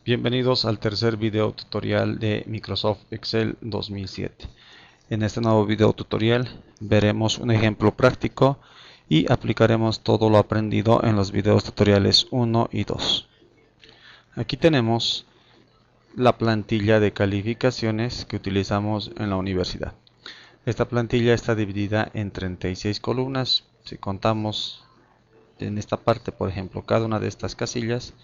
Bienvenidos al tercer video tutorial de Microsoft Excel 2007. En este nuevo video tutorial veremos un ejemplo práctico y aplicaremos todo lo aprendido en los videos tutoriales 1 y 2. Aquí tenemos la plantilla de calificaciones que utilizamos en la universidad. Esta plantilla está dividida en 36 columnas. Si contamos en esta parte, por ejemplo, cada una de estas casillas,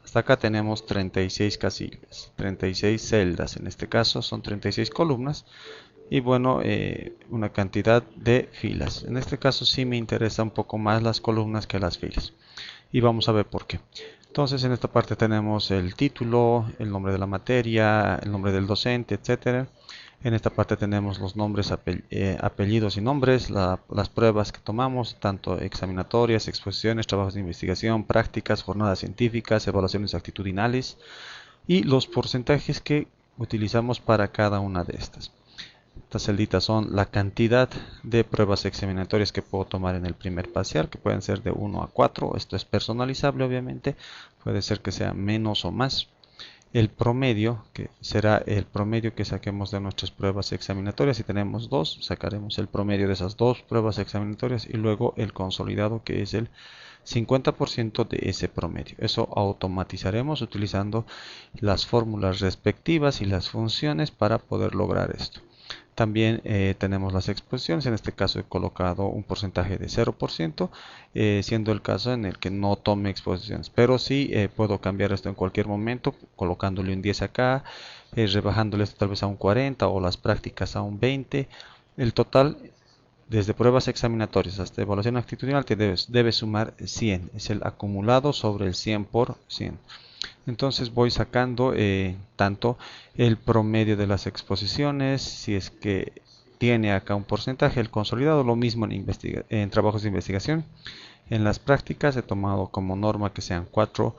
hasta acá tenemos 36 casillas, 36 celdas, en este caso son 36 columnas y bueno, una cantidad de filas. En este caso sí me interesa un poco más las columnas que las filas y vamos a ver por qué. Entonces en esta parte tenemos el título, el nombre de la materia, el nombre del docente, etcétera. En esta parte tenemos los nombres, apellidos y nombres, las pruebas que tomamos, tanto examinatorias, exposiciones, trabajos de investigación, prácticas, jornadas científicas, evaluaciones actitudinales y los porcentajes que utilizamos para cada una de estas. Estas celditas son la cantidad de pruebas examinatorias que puedo tomar en el primer parcial, que pueden ser de 1 a 4. Esto es personalizable, obviamente. Puede ser que sea menos o más. El promedio, que será el promedio que saquemos de nuestras pruebas examinatorias. Si tenemos dos, sacaremos el promedio de esas dos pruebas examinatorias y luego el consolidado, que es el 50% de ese promedio. Eso automatizaremos utilizando las fórmulas respectivas y las funciones para poder lograr esto. También tenemos las exposiciones. En este caso he colocado un porcentaje de 0%, siendo el caso en el que no tome exposiciones. Pero sí puedo cambiar esto en cualquier momento, colocándole un 10 acá, rebajándole esto tal vez a un 40 o las prácticas a un 20. El total, desde pruebas examinatorias hasta evaluación actitudinal, te debe sumar 100. Es el acumulado sobre el 100%. Entonces voy sacando tanto el promedio de las exposiciones, si es que tiene acá un porcentaje, el consolidado, lo mismo en trabajos de investigación. En las prácticas he tomado como norma que sean 4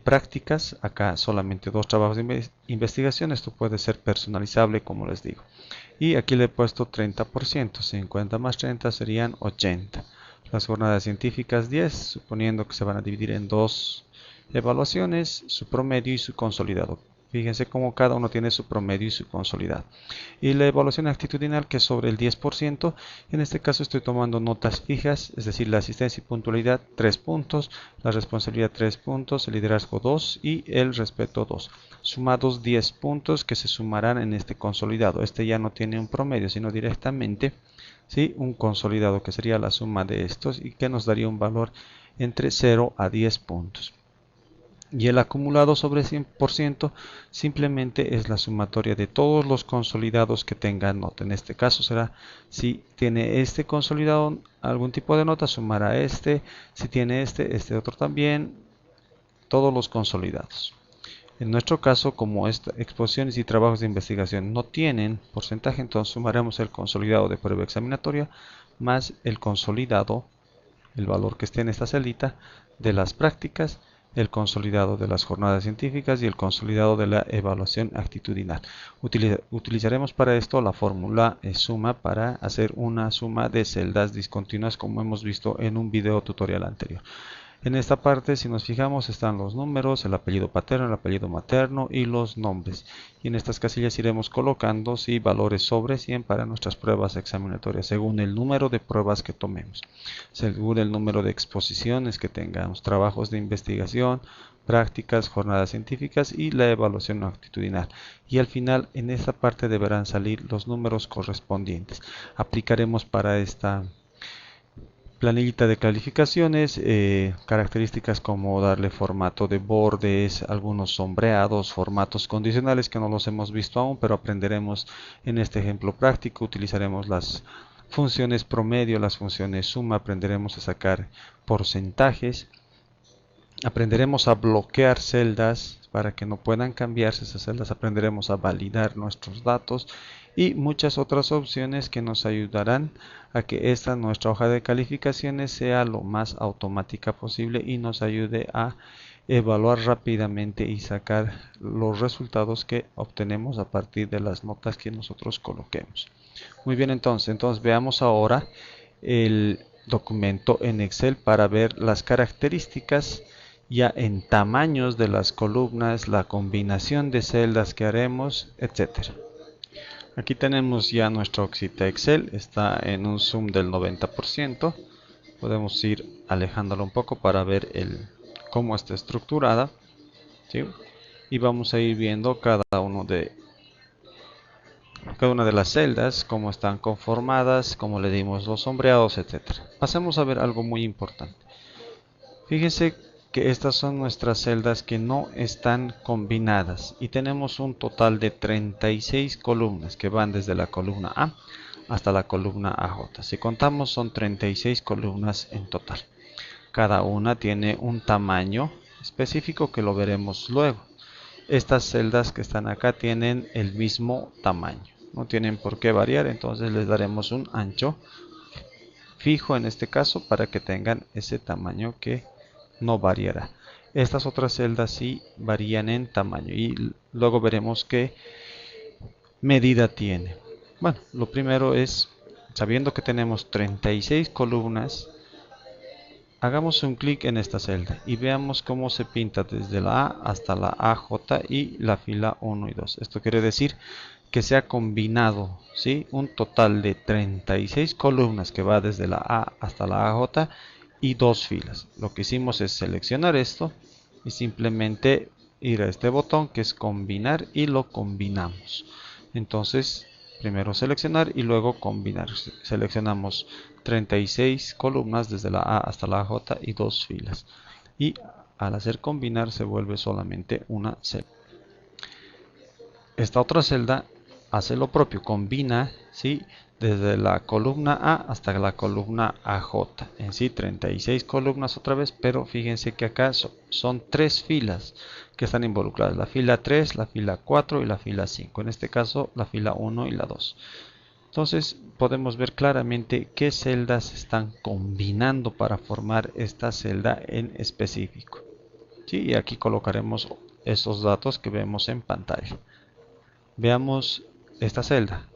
prácticas, acá solamente 2 trabajos de investigación. Esto puede ser personalizable, como les digo. Y aquí le he puesto 30%, 50 más 30 serían 80. Las jornadas científicas 10, suponiendo que se van a dividir en dos evaluaciones, su promedio y su consolidado. Fíjense cómo cada uno tiene su promedio y su consolidado. Y la evaluación actitudinal, que es sobre el 10%, en este caso estoy tomando notas fijas, es decir, la asistencia y puntualidad 3 puntos, la responsabilidad 3 puntos, el liderazgo 2 y el respeto 2. Sumados 10 puntos que se sumarán en este consolidado. Este ya no tiene un promedio, sino directamente, ¿sí?, un consolidado, que sería la suma de estos y que nos daría un valor entre 0 a 10 puntos. Y el acumulado sobre 100% simplemente es la sumatoria de todos los consolidados que tengan nota. En este caso será, si tiene este consolidado algún tipo de nota, sumará este. Si tiene este otro también, todos los consolidados. En nuestro caso, como exposiciones y trabajos de investigación no tienen porcentaje, entonces sumaremos el consolidado de prueba examinatoria más el consolidado, el valor que esté en esta celita, de las prácticas, el consolidado de las jornadas científicas y el consolidado de la evaluación actitudinal. Utilizaremos para esto la fórmula suma para hacer una suma de celdas discontinuas, como hemos visto en un video tutorial anterior. En esta parte, si nos fijamos, están los números, el apellido paterno, el apellido materno y los nombres. Y en estas casillas iremos colocando valores sobre 100 para nuestras pruebas examinatorias, según el número de pruebas que tomemos, según el número de exposiciones que tengamos, trabajos de investigación, prácticas, jornadas científicas y la evaluación actitudinal. Y al final, en esta parte deberán salir los números correspondientes. Aplicaremos para esta planillita de calificaciones, características como darle formato de bordes, algunos sombreados, formatos condicionales que no los hemos visto aún, pero aprenderemos en este ejemplo práctico. Utilizaremos las funciones promedio, las funciones suma, aprenderemos a sacar porcentajes, aprenderemos a bloquear celdas para que no puedan cambiarse esas celdas, aprenderemos a validar nuestros datos y muchas otras opciones que nos ayudarán a que nuestra hoja de calificaciones sea lo más automática posible y nos ayude a evaluar rápidamente y sacar los resultados que obtenemos a partir de las notas que nosotros coloquemos. Muy bien, entonces veamos ahora el documento en Excel para ver las características ya en tamaños de las columnas, la combinación de celdas que haremos, etcétera. Aquí tenemos ya nuestra hojita Excel, está en un zoom del 90%. Podemos ir alejándolo un poco para ver cómo está estructurada, ¿sí? Y vamos a ir viendo cada una de las celdas, cómo están conformadas, cómo le dimos los sombreados, etcétera. Pasemos a ver algo muy importante. Fíjense que estas son nuestras celdas que no están combinadas y tenemos un total de 36 columnas que van desde la columna A hasta la columna AJ. Si contamos, son 36 columnas en total. Cada una tiene un tamaño específico que lo veremos luego. Estas celdas que están acá tienen el mismo tamaño, no tienen por qué variar, entonces les daremos un ancho fijo en este caso para que tengan ese tamaño que no variará. Estas otras celdas sí varían en tamaño y luego veremos qué medida tiene. Bueno, lo primero es, sabiendo que tenemos 36 columnas, hagamos un clic en esta celda y veamos cómo se pinta desde la A hasta la AJ y la fila 1 y 2. Esto quiere decir que se ha combinado, ¿sí?, un total de 36 columnas que va desde la A hasta la AJ y dos filas. Lo que hicimos es seleccionar esto y simplemente ir a este botón que es combinar y lo combinamos. Entonces, primero seleccionar y luego combinar. Seleccionamos 36 columnas desde la A hasta la J y dos filas. Y al hacer combinar se vuelve solamente una celda. Esta otra celda hace lo propio, combina, ¿sí?, desde la columna A hasta la columna AJ. En sí 36 columnas otra vez, pero fíjense que acá son tres filas que están involucradas. La fila 3, la fila 4 y la fila 5. En este caso la fila 1 y la 2. Entonces podemos ver claramente qué celdas están combinando para formar esta celda en específico. ¿Sí? Y aquí colocaremos esos datos que vemos en pantalla. Veamos esta celda.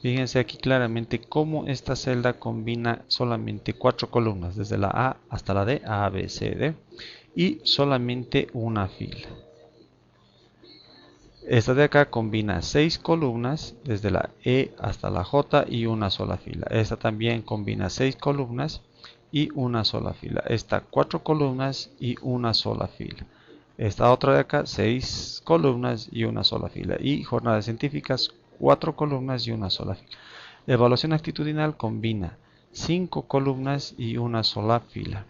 Fíjense aquí claramente cómo esta celda combina solamente 4 columnas, desde la A hasta la D, A, B, C, D, y solamente una fila. Esta de acá combina 6 columnas, desde la E hasta la J y una sola fila. Esta también combina 6 columnas y una sola fila. Esta 4 columnas y una sola fila. Esta otra de acá 6 columnas y una sola fila. Y jornadas científicas 4 columnas y una sola fila. Evaluación actitudinal combina 5 columnas y una sola fila.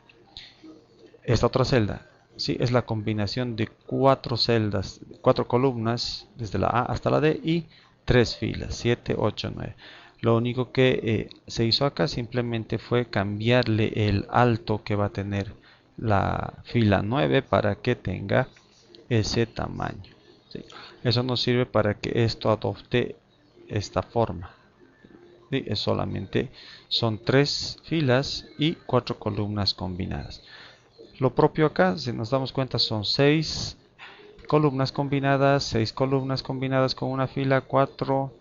Esta otra celda, sí, es la combinación de 4 celdas, 4 columnas desde la A hasta la D y 3 filas, 7, 8, 9. Lo único que se hizo acá simplemente fue cambiarle el alto que va a tener la fila 9 para que tenga ese tamaño, ¿sí? Eso nos sirve para que esto adopte esta forma. ¿Sí? Es solamente son 3 filas y 4 columnas combinadas. Lo propio acá, si nos damos cuenta, son 6 columnas combinadas, 6 columnas combinadas con una fila, 4,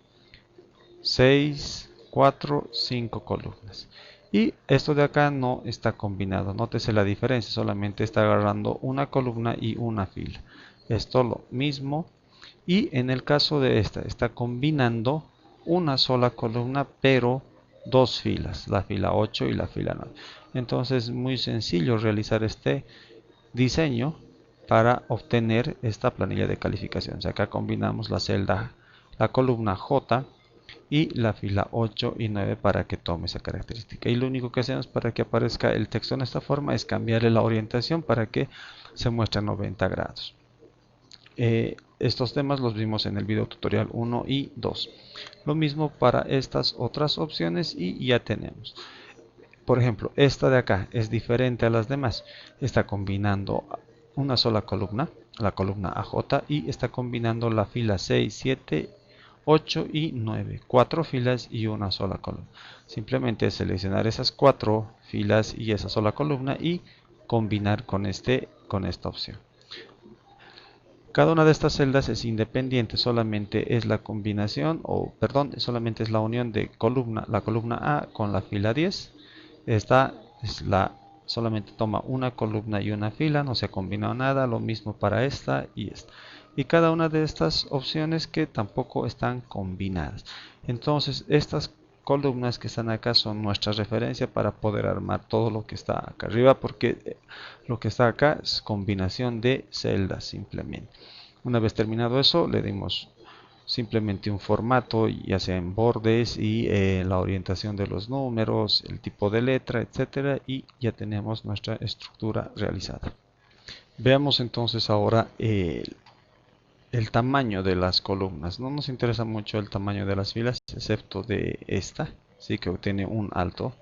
6, 4, 5 columnas. Y esto de acá no está combinado, nótese la diferencia, solamente está agarrando una columna y una fila. Esto lo mismo, y en el caso de esta, está combinando una sola columna, pero dos filas, la fila 8 y la fila 9. Entonces es muy sencillo realizar este diseño para obtener esta planilla de calificación. O sea, acá combinamos la columna J y la fila 8 y 9 para que tome esa característica. Y lo único que hacemos para que aparezca el texto en esta forma es cambiarle la orientación para que se muestre a 90 grados. Estos temas los vimos en el video tutorial 1 y 2. Lo mismo para estas otras opciones y ya tenemos. Por ejemplo, esta de acá es diferente a las demás. Está combinando una sola columna, la columna AJ, y está combinando la fila 6, 7, 8 y 9. 4 filas y una sola columna. Simplemente seleccionar esas 4 filas y esa sola columna y combinar con esta opción. Cada una de estas celdas es independiente, solamente es la combinación, solamente es la unión de la columna A con la fila 10. Esta es la solamente toma una columna y una fila, no se ha combinado nada. Lo mismo para esta y esta, y cada una de estas opciones que tampoco están combinadas. Entonces estas columnas que están acá son nuestra referencia para poder armar todo lo que está acá arriba, porque lo que está acá es combinación de celdas simplemente. Una vez terminado eso, le dimos simplemente un formato, ya sea en bordes y la orientación de los números, el tipo de letra, etcétera, y ya tenemos nuestra estructura realizada. Veamos entonces ahora el tamaño de las columnas. No nos interesa mucho el tamaño de las filas, excepto de esta, sí que obtiene un alto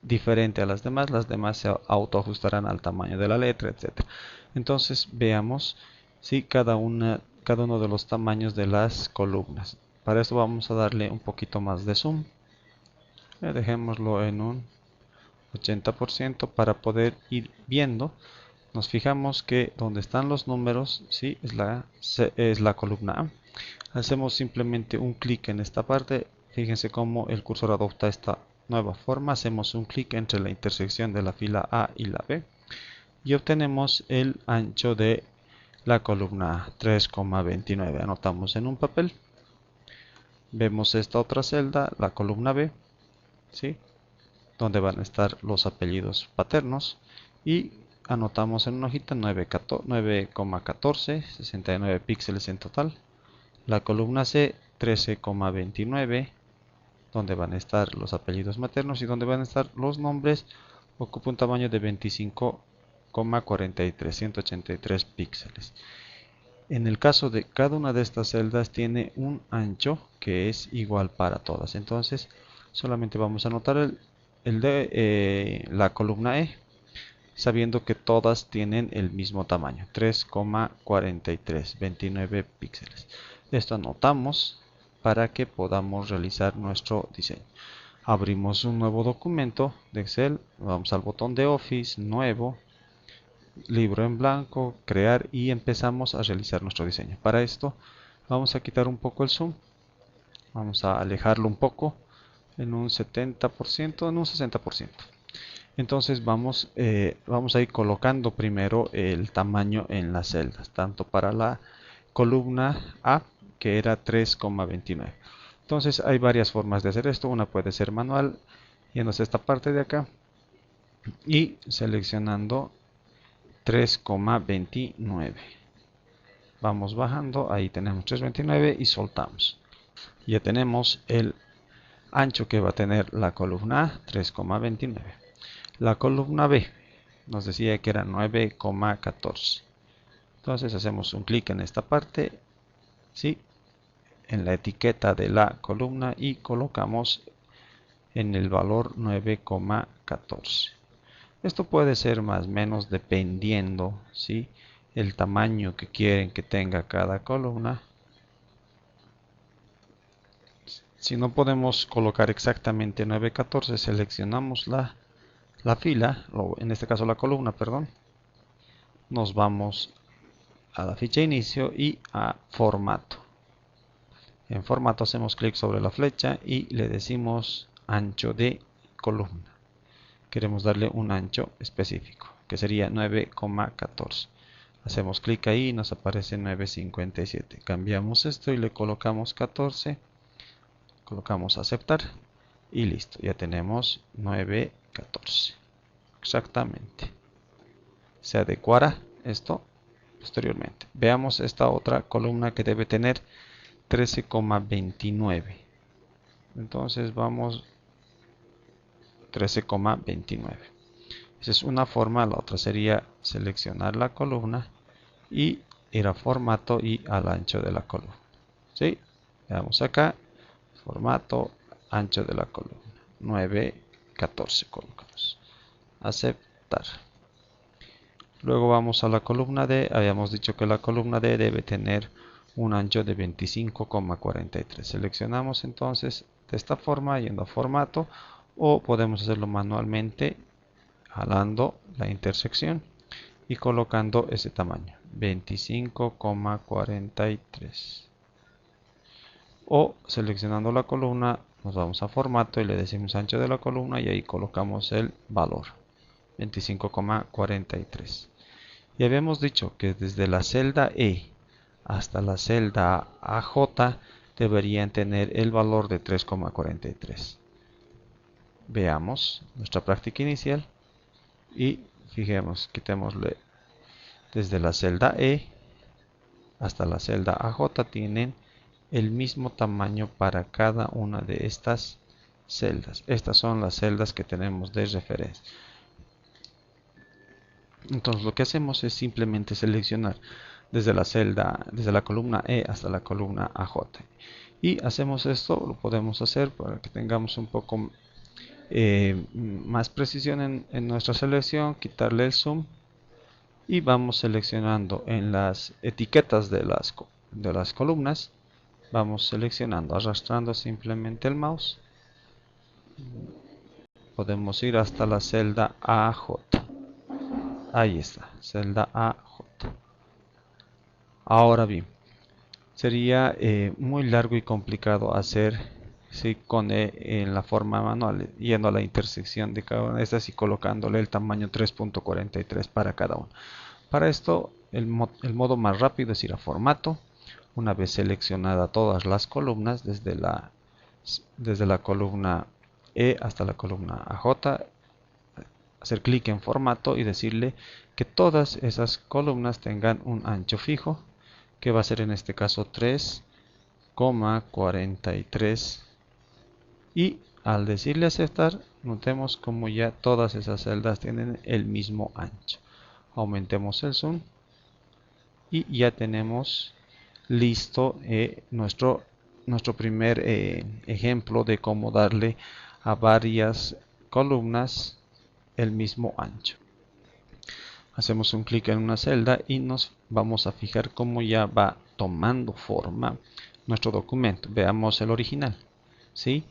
diferente a las demás. Las demás se autoajustarán al tamaño de la letra, etcétera. Entonces veamos si cada uno de los tamaños de las columnas. Para esto vamos a darle un poquito más de zoom. Dejémoslo en un 80% para poder ir viendo. Nos fijamos que donde están los números, ¿sí? es la columna A. Hacemos simplemente un clic en esta parte. Fíjense cómo el cursor adopta esta nueva forma. Hacemos un clic entre la intersección de la fila A y la B y obtenemos el ancho de la columna A, 3,29. Anotamos en un papel. Vemos esta otra celda, la columna B, ¿sí? Donde van a estar los apellidos paternos, y anotamos en una hojita 9,14, 69 píxeles en total. La columna C, 13,29, donde van a estar los apellidos maternos y donde van a estar los nombres, ocupa un tamaño de 25,43, 183 píxeles. En el caso de cada una de estas celdas tiene un ancho que es igual para todas. Entonces solamente vamos a anotar el de la columna E, sabiendo que todas tienen el mismo tamaño, 3,43, 29 píxeles. Esto anotamos para que podamos realizar nuestro diseño. Abrimos un nuevo documento de Excel, vamos al botón de Office, Nuevo, Libro en blanco, Crear, y empezamos a realizar nuestro diseño. Para esto vamos a quitar un poco el zoom, vamos a alejarlo un poco en un 70%, en un 60%. Entonces vamos a ir colocando primero el tamaño en las celdas, tanto para la columna A, que era 3,29. Entonces hay varias formas de hacer esto. Una puede ser manual, yéndose a esta parte de acá y seleccionando 3,29. Vamos bajando, ahí tenemos 3,29 y soltamos. Ya tenemos el ancho que va a tener la columna A, 3,29. La columna B nos decía que era 9,14. Entonces hacemos un clic en esta parte, ¿sí? En la etiqueta de la columna, y colocamos en el valor 9,14. Esto puede ser más o menos dependiendo, ¿sí? El tamaño que quieren que tenga cada columna. Si no podemos colocar exactamente 9,14, seleccionamos la fila, o en este caso la columna, perdón. Nos vamos a la ficha inicio y a formato. En formato hacemos clic sobre la flecha y le decimos ancho de columna. Queremos darle un ancho específico, que sería 9,14. Hacemos clic ahí y nos aparece 9,57. Cambiamos esto y le colocamos 14. Colocamos aceptar y listo. Ya tenemos 9,14. Exactamente. Se adecuará esto posteriormente. Veamos esta otra columna que debe tener 13,29. Entonces vamos 13,29. Esa es una forma. La otra sería seleccionar la columna y ir a formato y al ancho de la columna. ¿Sí? Veamos acá, formato, ancho de la columna, 9,14 colocamos. Aceptar. Luego vamos a la columna D. Habíamos dicho que la columna D debe tener un ancho de 25,43. Seleccionamos entonces de esta forma, yendo a formato, o podemos hacerlo manualmente jalando la intersección y colocando ese tamaño, 25,43. O seleccionando la columna, nos vamos a formato y le decimos ancho de la columna y ahí colocamos el valor. 25,43. Y habíamos dicho que desde la celda E hasta la celda AJ deberían tener el valor de 3,43. Veamos nuestra práctica inicial y fijemos, quitémosle desde la celda E hasta la celda AJ tienen el mismo tamaño para cada una de estas celdas. Estas son las celdas que tenemos de referencia. Entonces lo que hacemos es simplemente seleccionar desde la columna E hasta la columna AJ. Y hacemos esto, lo podemos hacer para que tengamos un poco más precisión en nuestra selección, quitarle el zoom y vamos seleccionando en las etiquetas de las columnas, vamos seleccionando, arrastrando simplemente el mouse, podemos ir hasta la celda AJ. Ahí está, celda AJ. Ahora bien, sería muy largo y complicado hacer con en la forma manual, yendo a la intersección de cada una de estas y colocándole el tamaño 3.43 para cada una. Para esto, el modo más rápido es ir a formato. Una vez seleccionada todas las columnas, desde la columna E hasta la columna AJ, hacer clic en formato y decirle que todas esas columnas tengan un ancho fijo, que va a ser en este caso 3,43, y al decirle aceptar, notemos como ya todas esas celdas tienen el mismo ancho. Aumentemos el zoom y ya tenemos listo nuestro primer ejemplo de cómo darle a varias columnas el mismo ancho. Hacemos un clic en una celda y nos vamos a fijar cómo ya va tomando forma nuestro documento. Veamos el original, ¿sí?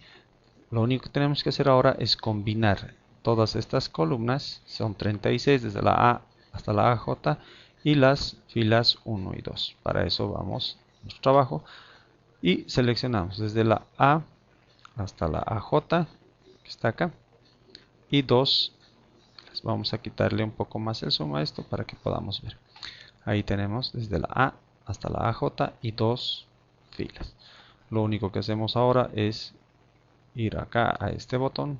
Lo único que tenemos que hacer ahora es combinar todas estas columnas, son 36 desde la A hasta la AJ, y las filas 1 y 2. Para eso vamos a nuestro trabajo y seleccionamos desde la A hasta la AJ, que está acá, y 2. Vamos a quitarle un poco más el zoom a esto para que podamos ver. Ahí tenemos desde la A hasta la AJ y 2 filas. Lo único que hacemos ahora es ir acá a este botón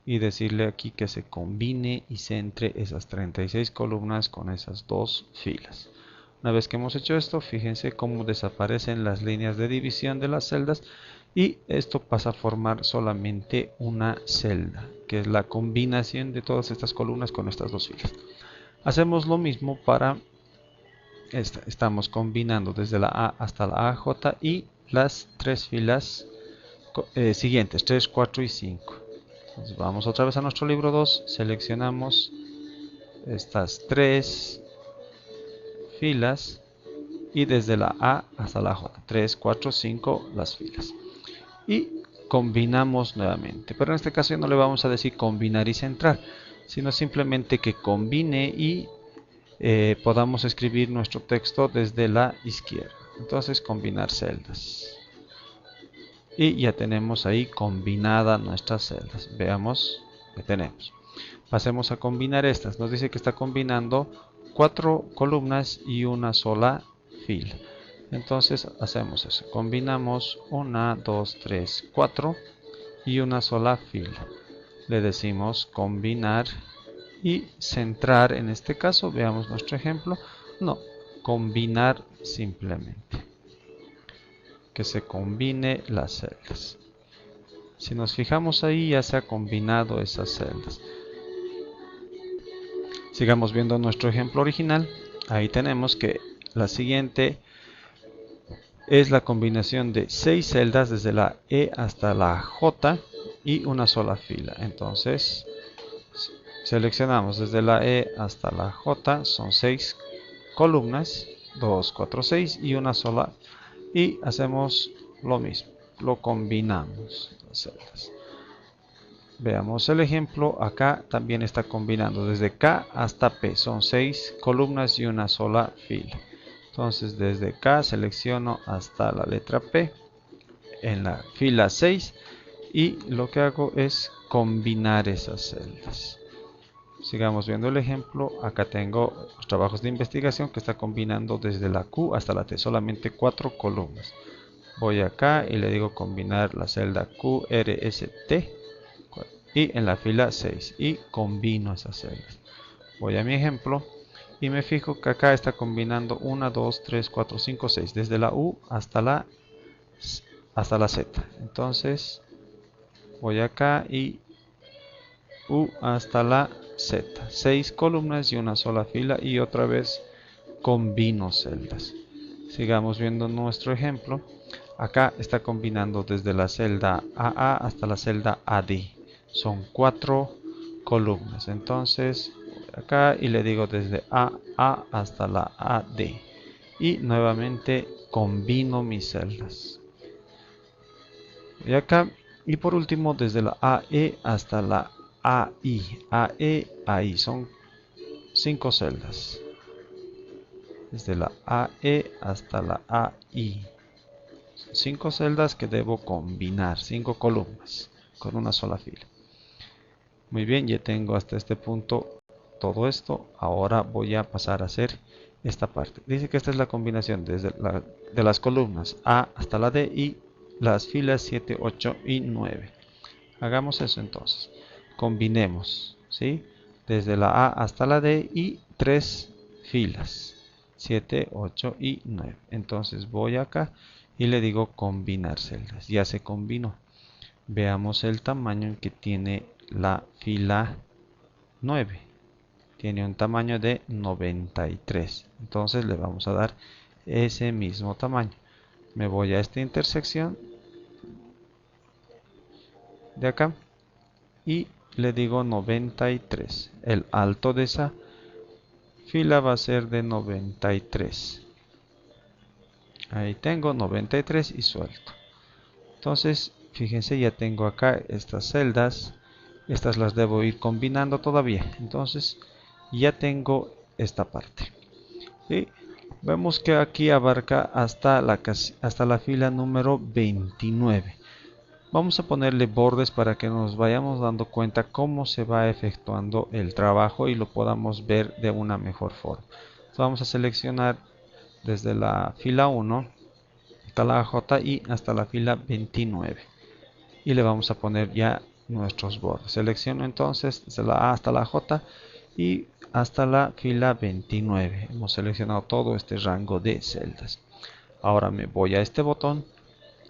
y decirle aquí que se combine y centre esas 36 columnas con esas 2 filas. Una vez que hemos hecho esto, fíjense cómo desaparecen las líneas de división de las celdas y esto pasa a formar solamente una celda, que es la combinación de todas estas columnas con estas 2 filas. Hacemos lo mismo para esta. Estamos combinando desde la A hasta la AJ y las 3 filas siguientes, 3, 4 y 5. Entonces vamos otra vez a nuestro libro 2, seleccionamos estas 3 filas y desde la A hasta la J, 3, 4, 5 las filas. Y combinamos nuevamente, pero en este caso ya no le vamos a decir combinar y centrar, sino simplemente que combine y podamos escribir nuestro texto desde la izquierda. Entonces combinar celdas. Y ya tenemos ahí combinadas nuestras celdas. Veamos que tenemos. Pasemos a combinar estas. Nos dice que está combinando 4 columnas y una sola fila. Entonces hacemos eso. Combinamos 1, 2, 3, 4 y una sola fila. Le decimos combinar y centrar. En este caso, veamos nuestro ejemplo. No, combinar simplemente. Que se combine las celdas. Si nos fijamos ahí, ya se ha combinado esas celdas. Sigamos viendo nuestro ejemplo original. Ahí tenemos que la siguiente es la combinación de 6 celdas desde la E hasta la J y una sola fila. Entonces seleccionamos desde la E hasta la J, son 6 columnas, 2, 4, 6 y una sola. Y hacemos lo mismo, lo combinamos las celdas. Veamos el ejemplo. Acá también está combinando desde K hasta P, son 6 columnas y una sola fila. Entonces desde K selecciono hasta la letra P en la fila 6 y lo que hago es combinar esas celdas. Sigamos viendo el ejemplo. Acá tengo los trabajos de investigación que está combinando desde la Q hasta la T, solamente 4 columnas. Voy acá y le digo combinar la celda QRST y en la fila 6 y combino esas celdas. Voy a mi ejemplo y me fijo que acá está combinando 1, 2, 3, 4, 5, 6, desde la U hasta la Z. Entonces voy acá y U hasta la Z, 6 columnas y una sola fila, y otra vez combino celdas. Sigamos viendo nuestro ejemplo. Acá está combinando desde la celda AA hasta la celda AD, son 4 columnas. Entonces acá y le digo desde AA hasta la AD y nuevamente combino mis celdas. Y acá y por último desde la AE hasta la AI son 5 celdas. Desde la AE hasta la AI. 5 celdas que debo combinar, 5 columnas con una sola fila. Muy bien, ya tengo hasta este punto todo esto. Ahora voy a pasar a hacer esta parte. Dice que esta es la combinación de las columnas A hasta la D y las filas 7, 8 y 9. Hagamos eso entonces. Combinemos, ¿sí? Desde la A hasta la D y 3 filas, 7, 8 y 9. Entonces voy acá y le digo combinar celdas. Ya se combinó. Veamos el tamaño que tiene la fila 9. Tiene un tamaño de 93. Entonces le vamos a dar ese mismo tamaño. Me voy a esta intersección de acá y le digo 93. El alto de esa fila va a ser de 93. Ahí tengo 93 y suelto. Entonces fíjense, ya tengo acá estas celdas. Estas las debo ir combinando todavía. Entonces ya tengo esta parte. ¿Sí? Vemos que aquí abarca hasta la fila número 29. Vamos a ponerle bordes para que nos vayamos dando cuenta cómo se va efectuando el trabajo y lo podamos ver de una mejor forma. Entonces vamos a seleccionar desde la fila 1 hasta la J y hasta la fila 29. Y le vamos a poner ya nuestros bordes. Selecciono entonces desde la A hasta la J y hasta la fila 29. Hemos seleccionado todo este rango de celdas. Ahora me voy a este botón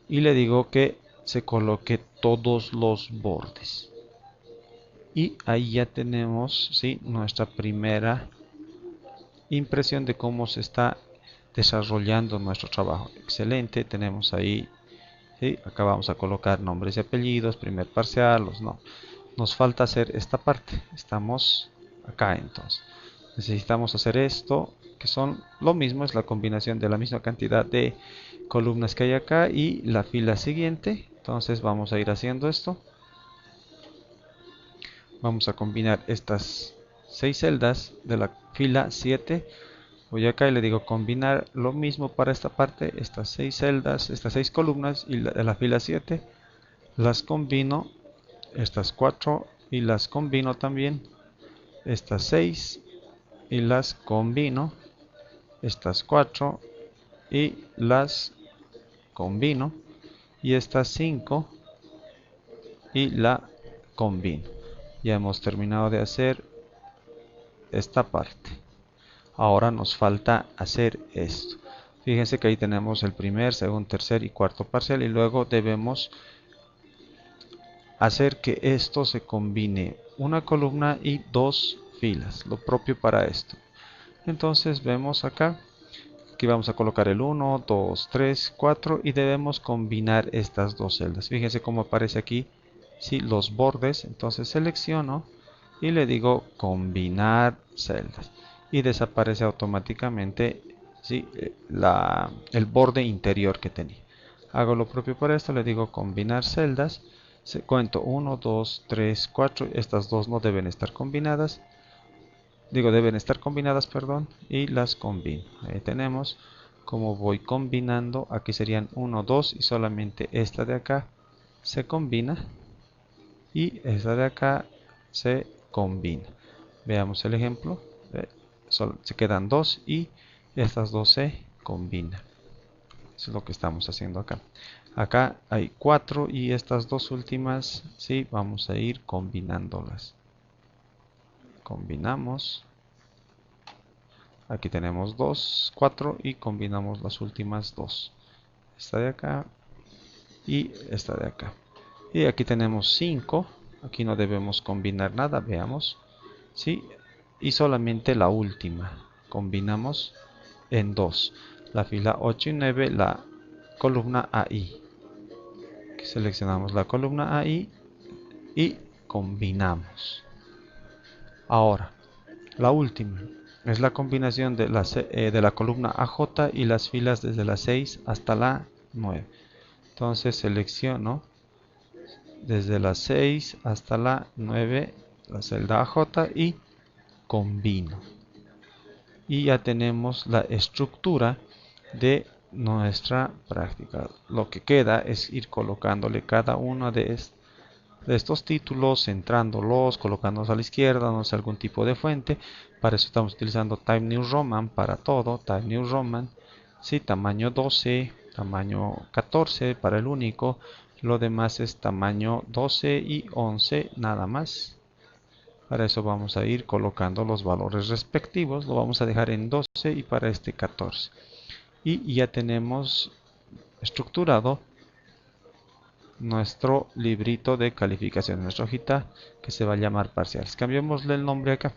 y le digo que se coloque todos los bordes. Y ahí ya tenemos, ¿sí?, nuestra primera impresión de cómo se está desarrollando nuestro trabajo. Excelente, tenemos ahí, ¿sí? Acá vamos a colocar nombres y apellidos, primer parcial, no. Nos falta hacer esta parte. Estamos acá entonces. Necesitamos hacer esto, que son lo mismo, es la combinación de la misma cantidad de columnas que hay acá y la fila siguiente. Entonces vamos a ir haciendo esto. Vamos a combinar estas 6 celdas de la fila 7. Voy acá y le digo combinar lo mismo para esta parte, estas 6 celdas, estas 6 columnas y de la fila 7. Las combino, estas 4 y las combino también, estas 6 y las combino, estas 4 y las combino, y estas 5 y la combino. Ya hemos terminado de hacer esta parte. Ahora nos falta hacer esto. Fíjense que ahí tenemos el primer, segundo, tercer y cuarto parcial, y luego debemos hacer que esto se combine una columna y 2 filas, lo propio para esto. Entonces vemos acá que vamos a colocar el 1, 2, 3, 4 y debemos combinar estas 2 celdas. Fíjense cómo aparece aquí, ¿sí?, los bordes. Entonces selecciono y le digo combinar celdas y desaparece automáticamente, ¿sí?, el borde interior que tenía. Hago lo propio para esto, le digo combinar celdas. Cuento 1, 2, 3, 4. Estas dos no deben estar combinadas. Deben estar combinadas, perdón, y las combino. Ahí tenemos como voy combinando. Aquí serían 1, 2 y solamente esta de acá se combina y esta de acá se combina. Veamos el ejemplo. Se quedan dos y estas dos se combinan. Eso es lo que estamos haciendo acá. Acá hay 4 y estas dos últimas, sí, vamos a ir combinándolas. Combinamos. Aquí tenemos 2, 4 y combinamos las últimas dos. Esta de acá y esta de acá. Y aquí tenemos 5. Aquí no debemos combinar nada, veamos. ¿Sí? Y solamente la última. Combinamos en 2. La fila 8 y 9, la columna AI. Aquí seleccionamos la columna AI y combinamos. Ahora, la última es la combinación de la columna AJ y las filas desde la 6 hasta la 9. Entonces selecciono desde la 6 hasta la 9 la celda AJ y combino. Y ya tenemos la estructura de nuestra práctica. Lo que queda es ir colocándole cada uno de estos títulos, centrándolos, colocándolos a la izquierda, no sé, algún tipo de fuente. Para eso estamos utilizando Type New Roman para todo. Type New Roman, sí, tamaño 12, tamaño 14 para el único. Lo demás es tamaño 12 y 11 nada más. Para eso vamos a ir colocando los valores respectivos. Lo vamos a dejar en 12 y para este 14. Y ya tenemos estructurado nuestro librito de calificación, nuestra hojita que se va a llamar parciales. Cambiémosle el nombre acá.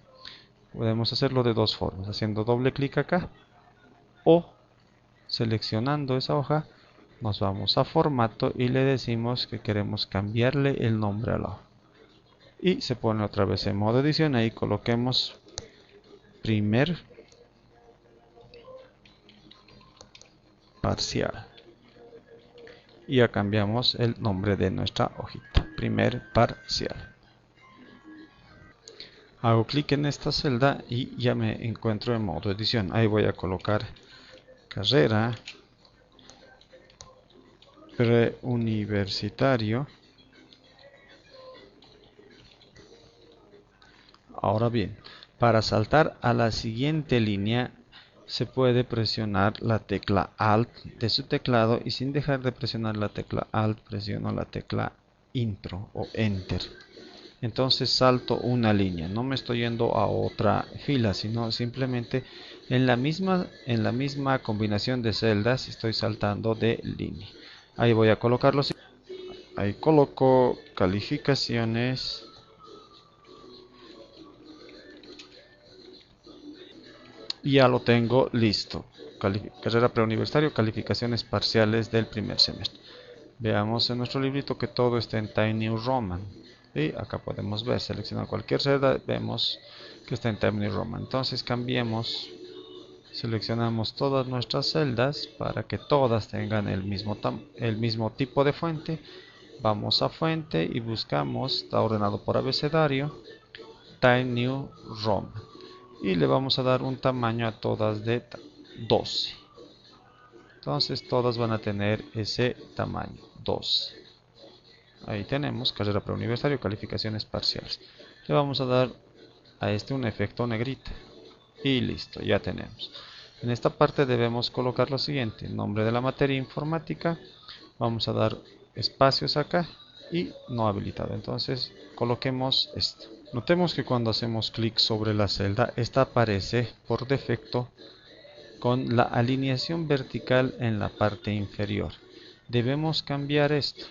Podemos hacerlo de dos formas, haciendo doble clic acá o seleccionando esa hoja, nos vamos a formato y le decimos que queremos cambiarle el nombre a la hoja. Y se pone otra vez en modo edición, ahí coloquemos primer parcial. Y ya cambiamos el nombre de nuestra hojita, primer parcial. Hago clic en esta celda y ya me encuentro en modo edición. Ahí voy a colocar carrera preuniversitario. Ahora bien, para saltar a la siguiente línea se puede presionar la tecla Alt de su teclado y sin dejar de presionar la tecla Alt presiono la tecla Intro o Enter. Entonces salto una línea, no me estoy yendo a otra fila, sino simplemente en la misma combinación de celdas estoy saltando de línea. Ahí voy a colocarlo. Ahí coloco calificaciones. Y ya lo tengo listo. Carrera preuniversitario, calificaciones parciales del primer semestre. Veamos en nuestro librito que todo está en Type New Roman. Y acá podemos ver, seleccionar cualquier celda, vemos que está en Type New Roman. Entonces cambiemos, seleccionamos todas nuestras celdas para que todas tengan el mismo tipo de fuente. Vamos a fuente y buscamos, está ordenado por abecedario, Type New Roman. Y le vamos a dar un tamaño a todas de 12. Entonces todas van a tener ese tamaño, 12. Ahí tenemos carrera preuniversitario, calificaciones parciales. Le vamos a dar a este un efecto negrita. Y listo, ya tenemos. En esta parte debemos colocar lo siguiente: nombre de la materia informática. Vamos a dar espacios acá y no habilitado. Entonces coloquemos esto. Notemos que cuando hacemos clic sobre la celda, esta aparece por defecto con la alineación vertical en la parte inferior. Debemos cambiar esto.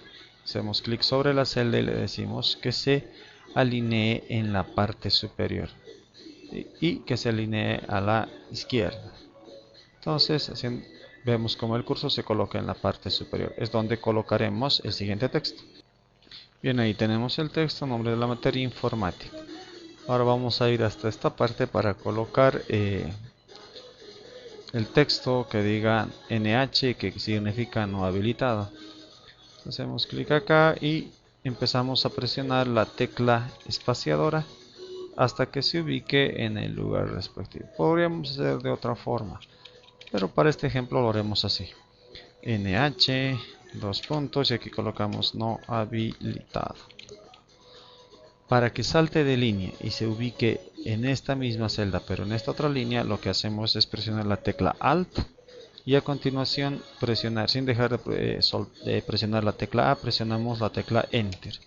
Hacemos clic sobre la celda y le decimos que se alinee en la parte superior y que se alinee a la izquierda. Entonces vemos como el cursor se coloca en la parte superior. Es donde colocaremos el siguiente texto. Bien, ahí tenemos el texto, nombre de la materia informática. Ahora vamos a ir hasta esta parte para colocar el texto que diga NH, que significa no habilitado. Hacemos clic acá y empezamos a presionar la tecla espaciadora hasta que se ubique en el lugar respectivo. Podríamos hacer de otra forma, pero para este ejemplo lo haremos así: NH, dos puntos, y aquí colocamos no habilitado. Para que salte de línea y se ubique en esta misma celda, pero en esta otra línea, lo que hacemos es presionar la tecla Alt y a continuación presionar, sin dejar de presionar la tecla A, presionamos la tecla Enter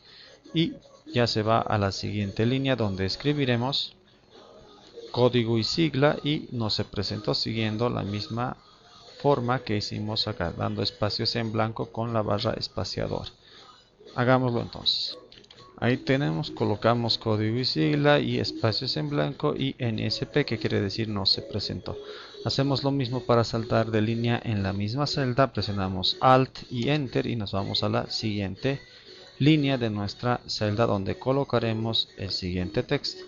y ya se va a la siguiente línea donde escribiremos código y sigla y nos se presentó siguiendo la misma forma que hicimos acá, dando espacios en blanco con la barra espaciadora. Hagámoslo entonces. Ahí tenemos, colocamos código y sigla y espacios en blanco y NSP, que quiere decir no se presentó. Hacemos lo mismo para saltar de línea en la misma celda, presionamos Alt y Enter y nos vamos a la siguiente línea de nuestra celda donde colocaremos el siguiente texto,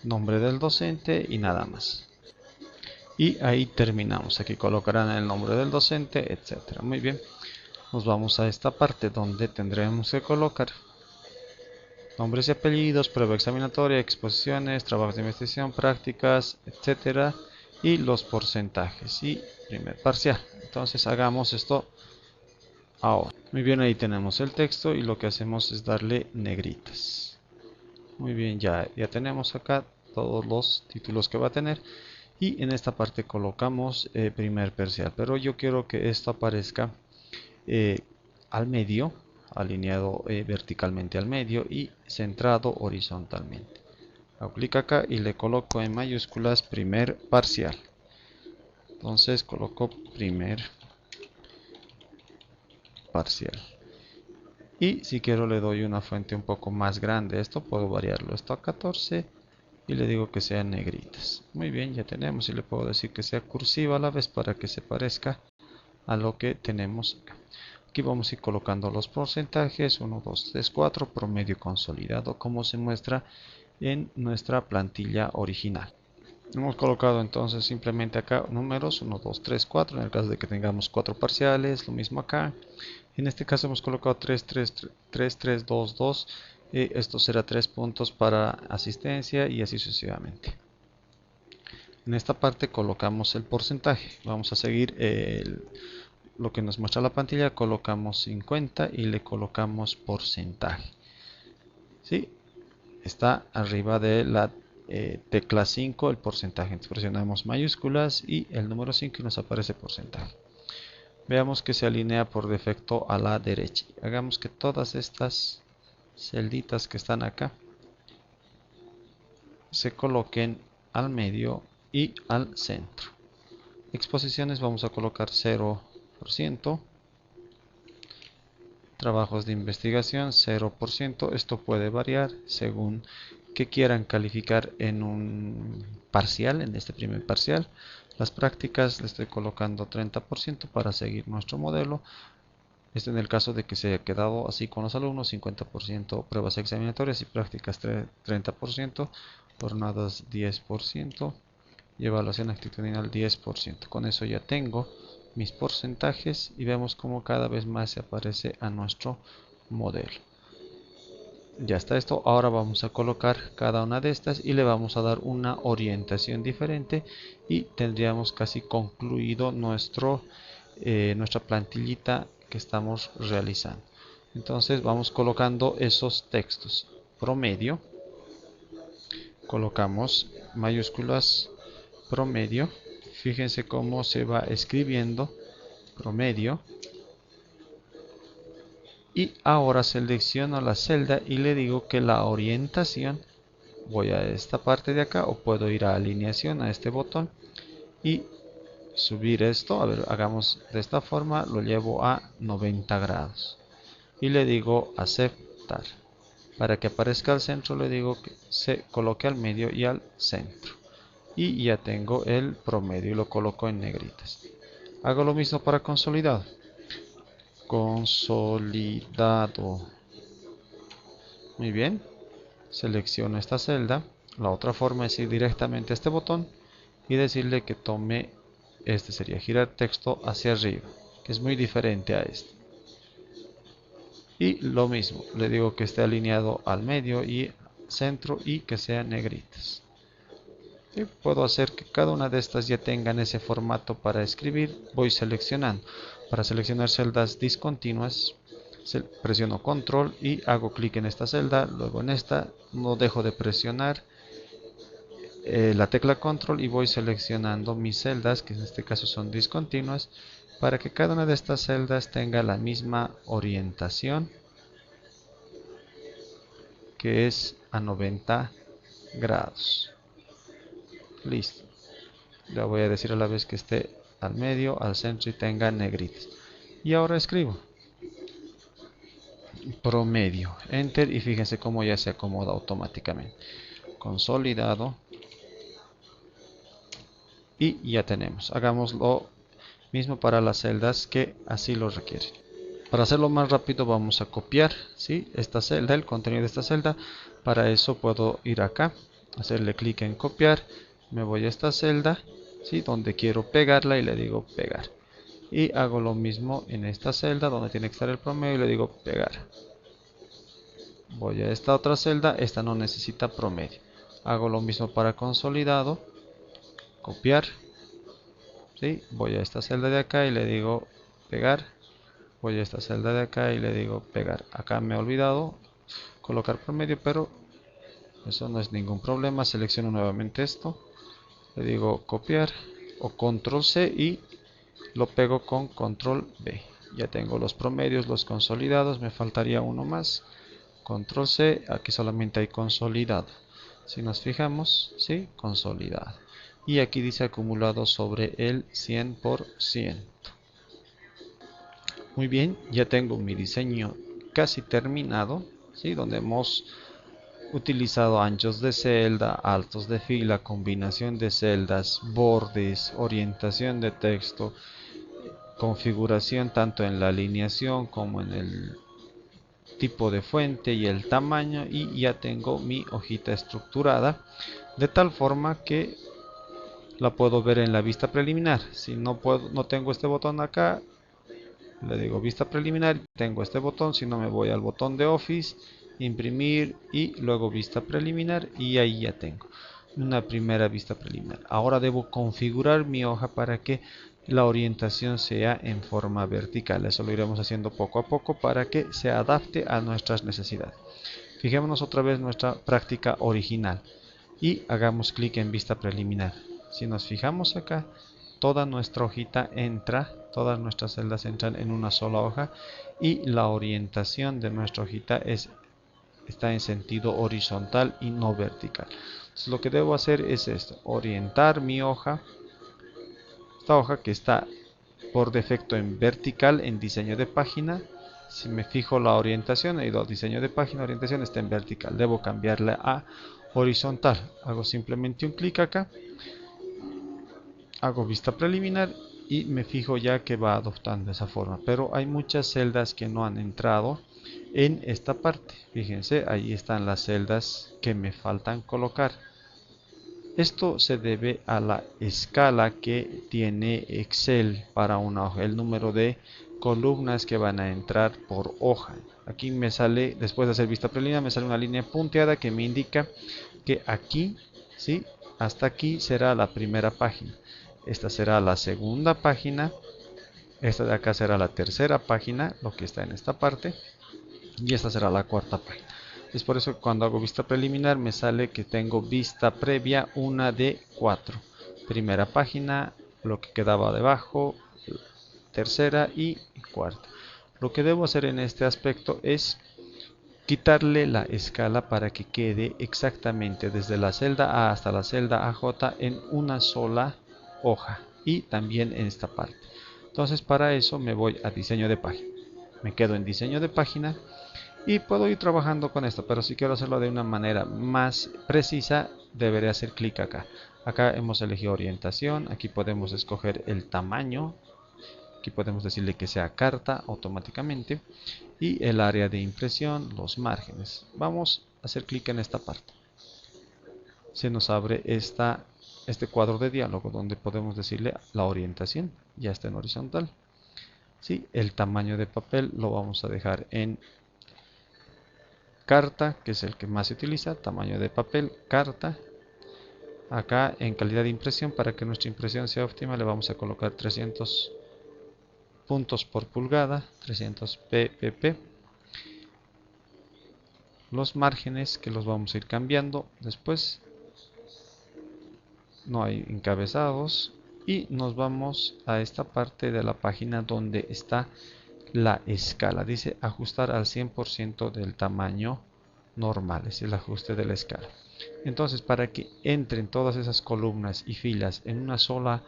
nombre del docente y nada más. Y ahí terminamos, aquí colocarán el nombre del docente, etcétera. Muy bien, nos vamos a esta parte donde tendremos que colocar nombres y apellidos, prueba examinatoria, exposiciones, trabajos de investigación, prácticas, etcétera, y los porcentajes y primer parcial. Entonces hagamos esto ahora. Muy bien, ahí tenemos el texto y lo que hacemos es darle negritas. Muy bien, ya tenemos acá todos los títulos que va a tener y en esta parte colocamos primer parcial, pero yo quiero que esto aparezca al medio, alineado verticalmente al medio y centrado horizontalmente. Hago clic acá y le coloco en mayúsculas primer parcial. Entonces coloco primer parcial. Y si quiero le doy una fuente un poco más grande. Esto puedo variarlo esto a 14 y le digo que sean negritas. Muy bien, ya tenemos y le puedo decir que sea cursiva a la vez para que se parezca a lo que tenemos acá. Aquí vamos a ir colocando los porcentajes, 1, 2, 3, 4, promedio consolidado, como se muestra en nuestra plantilla original. Hemos colocado entonces simplemente acá números, 1, 2, 3, 4, en el caso de que tengamos 4 parciales, lo mismo acá. En este caso hemos colocado 3, 3, 3, 3, 2, 2, esto será 3 puntos para asistencia y así sucesivamente. En esta parte colocamos el porcentaje, vamos a seguir lo que nos muestra la plantilla, colocamos 50 y le colocamos porcentaje. ¿Sí? Está arriba de la tecla 5 el porcentaje. Entonces presionamos mayúsculas y el número 5 y nos aparece porcentaje. Veamos que se alinea por defecto a la derecha. Hagamos que todas estas celditas que están acá se coloquen al medio y al centro. Exposiciones vamos a colocar 0%. Trabajos de investigación 0%. Esto puede variar según que quieran calificar en un parcial, en este primer parcial. Las prácticas le estoy colocando 30% para seguir nuestro modelo. Este en el caso de que se haya quedado así con los alumnos, 50% pruebas examinatorias y prácticas 30%, jornadas 10% y evaluación actitudinal 10%. Con eso ya tengo mis porcentajes y vemos como cada vez más se aparece a nuestro modelo. Ya está esto. Ahora vamos a colocar cada una de estas y le vamos a dar una orientación diferente y tendríamos casi concluido nuestra plantillita que estamos realizando. Entonces vamos colocando esos textos. Promedio, colocamos mayúsculas promedio. Fíjense cómo se va escribiendo promedio. Y ahora selecciono la celda y le digo que la orientación, voy a esta parte de acá o puedo ir a alineación, a este botón y subir esto. A ver, hagamos de esta forma, lo llevo a 90 grados y le digo aceptar. Para que aparezca al centro le digo que se coloque al medio y al centro. Y ya tengo el promedio y lo coloco en negritas. Hago lo mismo para consolidado. Consolidado. Muy bien. Selecciono esta celda. La otra forma es ir directamente a este botón y decirle que tome, este sería girar texto hacia arriba, que es muy diferente a este. Y lo mismo, le digo que esté alineado al medio y centro y que sean negritas. Y puedo hacer que cada una de estas ya tengan ese formato para escribir. Voy seleccionando. Para seleccionar celdas discontinuas, presiono control y hago clic en esta celda, luego en esta, no dejo de presionar la tecla control y voy seleccionando mis celdas, que en este caso son discontinuas, para que cada una de estas celdas tenga la misma orientación, que es a 90 grados. Listo. Le voy a decir a la vez que esté al medio, al centro y tenga negritas. Y ahora escribo promedio, enter, y fíjense cómo ya se acomoda automáticamente. Consolidado. Y ya tenemos. Hagamos lo mismo para las celdas que así lo requieren. Para hacerlo más rápido vamos a copiar, ¿sí?, esta celda, el contenido de esta celda. Para eso puedo ir acá, hacerle clic en copiar, me voy a esta celda, ¿sí?, donde quiero pegarla y le digo pegar. Y hago lo mismo en esta celda donde tiene que estar el promedio y le digo pegar. Voy a esta otra celda, esta no necesita promedio. Hago lo mismo para consolidado, copiar, ¿sí?, voy a esta celda de acá y le digo pegar. Voy a esta celda de acá y le digo pegar. Acá me he olvidado colocar promedio, pero eso no es ningún problema. Selecciono nuevamente esto, le digo copiar o control C y lo pego con control V. Ya tengo los promedios, los consolidados, me faltaría uno más. Control C, aquí solamente hay consolidado. Si nos fijamos, ¿sí?, consolidado. Y aquí dice acumulado sobre el 100%. Muy bien, ya tengo mi diseño casi terminado, ¿sí?, donde hemos utilizado anchos de celda, altos de fila, combinación de celdas, bordes, orientación de texto, configuración tanto en la alineación como en el tipo de fuente y el tamaño, y ya tengo mi hojita estructurada de tal forma que la puedo ver en la vista preliminar. Si no tengo este botón acá, le digo vista preliminar, tengo este botón. Si no, me voy al botón de Office, imprimir y luego vista preliminar, y ahí ya tengo una primera vista preliminar. Ahora debo configurar mi hoja para que la orientación sea en forma vertical. Eso lo iremos haciendo poco a poco para que se adapte a nuestras necesidades. Fijémonos otra vez nuestra práctica original y hagamos clic en vista preliminar. Si nos fijamos acá, toda nuestra hojita entra, todas nuestras celdas entran en una sola hoja y la orientación de nuestra hojita está en sentido horizontal y no vertical. Entonces, lo que debo hacer es esto: orientar mi hoja, esta hoja que está por defecto en vertical en diseño de página. Si me fijo la orientación, he ido al diseño de página, orientación está en vertical, debo cambiarla a horizontal. Hago simplemente un clic acá, hago vista preliminar y me fijo ya que va adoptando esa forma, pero hay muchas celdas que no han entrado en esta parte. Fíjense, ahí están las celdas que me faltan colocar. Esto se debe a la escala que tiene Excel para una hoja, el número de columnas que van a entrar por hoja. Aquí me sale, después de hacer vista preliminar, me sale una línea punteada que me indica que aquí, ¿sí?, hasta aquí será la primera página. Esta será la segunda página. Esta de acá será la tercera página, lo que está en esta parte. Y esta será la cuarta página. Es por eso que cuando hago vista preliminar me sale que tengo vista previa 1 de 4. Primera página, lo que quedaba debajo, tercera y cuarta. Lo que debo hacer en este aspecto es quitarle la escala para que quede exactamente desde la celda A hasta la celda AJ en una sola hoja, y también en esta parte. Entonces, para eso me voy a diseño de página, me quedo en diseño de página y puedo ir trabajando con esto, pero si quiero hacerlo de una manera más precisa, deberé hacer clic acá. Acá hemos elegido orientación, aquí podemos escoger el tamaño, aquí podemos decirle que sea carta automáticamente, y el área de impresión, los márgenes. Vamos a hacer clic en esta parte. Se nos abre este cuadro de diálogo donde podemos decirle la orientación, ya está en horizontal. ¿Sí? El tamaño de papel lo vamos a dejar en carta, que es el que más se utiliza, tamaño de papel, carta. Acá en calidad de impresión, para que nuestra impresión sea óptima, le vamos a colocar 300 puntos por pulgada, 300 ppp. Los márgenes, que los vamos a ir cambiando después, no hay encabezados, y nos vamos a esta parte de la página donde está la escala. Dice ajustar al 100% del tamaño normal, es el ajuste de la escala. Entonces, para que entren todas esas columnas y filas en una sola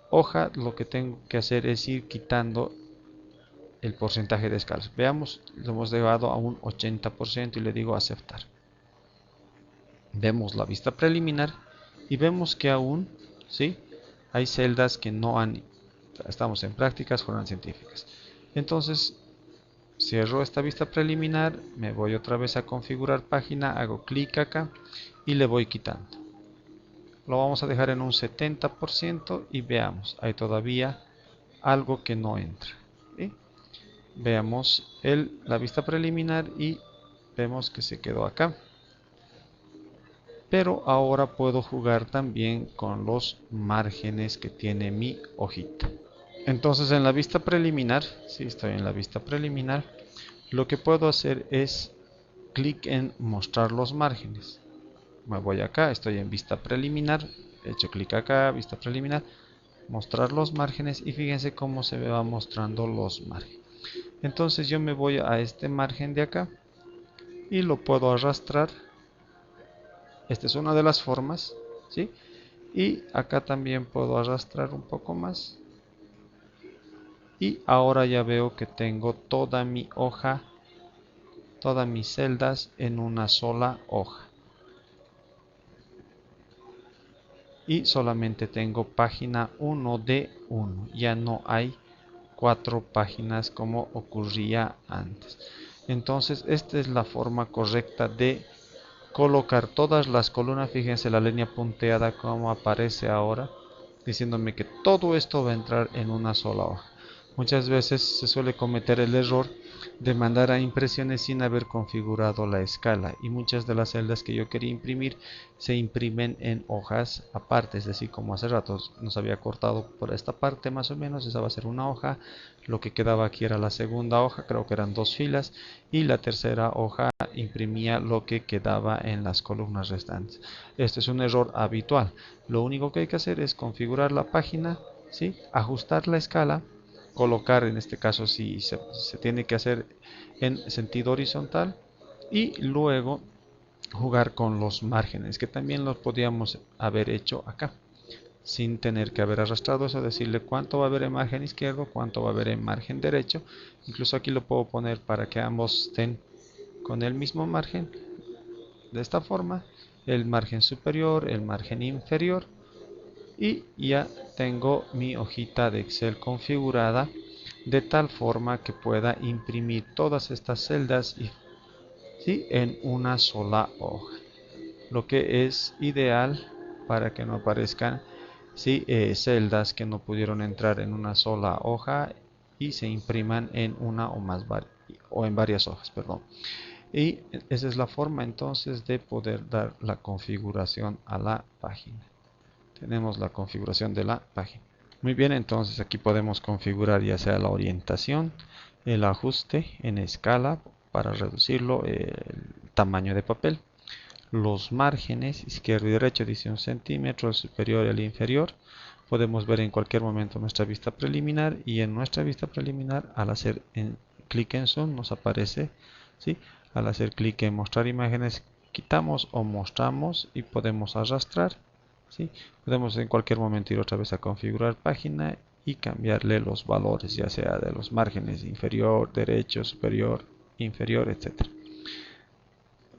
hoja, lo que tengo que hacer es ir quitando el porcentaje de escalas. Veamos, lo hemos llevado a un 80% y le digo aceptar. Vemos la vista preliminar y vemos que aún, ¿sí?, hay celdas que no han, estamos en prácticas, jornadas científicas. Entonces, cierro esta vista preliminar, me voy otra vez a configurar página, hago clic acá y le voy quitando. Lo vamos a dejar en un 70% y veamos, hay todavía algo que no entra, ¿sí? Veamos la vista preliminar y vemos que se quedó acá. Pero ahora puedo jugar también con los márgenes que tiene mi hojita. Entonces en la vista preliminar, si estoy en la vista preliminar, lo que puedo hacer es clic en mostrar los márgenes. Me voy acá, estoy en vista preliminar, he hecho clic acá, vista preliminar, mostrar los márgenes y fíjense cómo se me va mostrando los márgenes. Entonces yo me voy a este margen de acá y lo puedo arrastrar. Esta es una de las formas, ¿sí? Y acá también puedo arrastrar un poco más. Y ahora ya veo que tengo toda mi hoja, todas mis celdas en una sola hoja. Y solamente tengo página 1 de 1. Ya no hay 4 páginas como ocurría antes. Entonces esta es la forma correcta de colocar todas las columnas. Fíjense la línea punteada como aparece ahora, diciéndome que todo esto va a entrar en una sola hoja. Muchas veces se suele cometer el error de mandar a impresiones sin haber configurado la escala, y muchas de las celdas que yo quería imprimir se imprimen en hojas aparte, es decir, como hace rato nos había cortado por esta parte más o menos, esa va a ser una hoja, lo que quedaba aquí era la segunda hoja, creo que eran 2 filas, y la tercera hoja imprimía lo que quedaba en las columnas restantes. Este es un error habitual. Lo único que hay que hacer es configurar la página, ¿sí?, ajustar la escala, colocar, en este caso si se tiene que hacer en sentido horizontal, y luego jugar con los márgenes, que también los podíamos haber hecho acá sin tener que haber arrastrado eso, decirle cuánto va a haber en margen izquierdo, cuánto va a haber en margen derecho. Incluso aquí lo puedo poner para que ambos estén con el mismo margen, de esta forma, el margen superior, el margen inferior, y ya tengo mi hojita de Excel configurada de tal forma que pueda imprimir todas estas celdas ¿sí?, en una sola hoja, lo que es ideal para que no aparezcan, ¿sí?, celdas que no pudieron entrar en una sola hoja y se impriman en una o más o en varias hojas, perdón. Y esa es la forma entonces de poder dar la configuración a la página. Tenemos la configuración de la página. Muy bien, entonces aquí podemos configurar ya sea la orientación, el ajuste en escala para reducirlo, el tamaño de papel, los márgenes izquierdo y derecho, dice 1 centímetro, el superior y el inferior. Podemos ver en cualquier momento nuestra vista preliminar, y en nuestra vista preliminar, al hacer clic en zoom, nos aparece, ¿sí?, al hacer clic en mostrar imágenes, quitamos o mostramos y podemos arrastrar, ¿sí? Podemos en cualquier momento ir otra vez a configurar página y cambiarle los valores, ya sea de los márgenes inferior, derecho, superior, inferior, etc.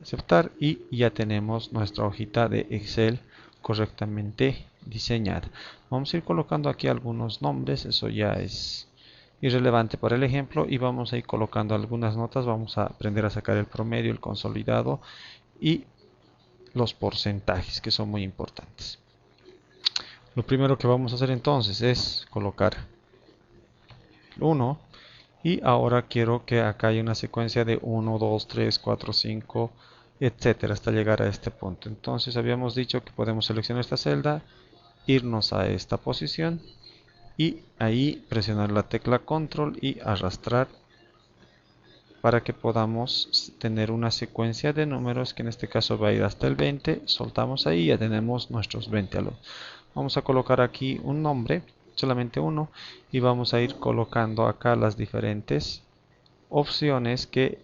Aceptar, y ya tenemos nuestra hojita de Excel correctamente diseñada. Vamos a ir colocando aquí algunos nombres, eso ya es irrelevante para el ejemplo, y vamos a ir colocando algunas notas. Vamos a aprender a sacar el promedio, el consolidado y los porcentajes, que son muy importantes. Lo primero que vamos a hacer entonces es colocar 1, y ahora quiero que acá haya una secuencia de 1, 2, 3, 4, 5, etcétera, hasta llegar a este punto. Entonces habíamos dicho que podemos seleccionar esta celda, irnos a esta posición y ahí presionar la tecla control y arrastrar para que podamos tener una secuencia de números que en este caso va a ir hasta el 20. Soltamos ahí y ya tenemos nuestros 20 alumnos. Vamos a colocar aquí un nombre, solamente uno, y vamos a ir colocando acá las diferentes opciones que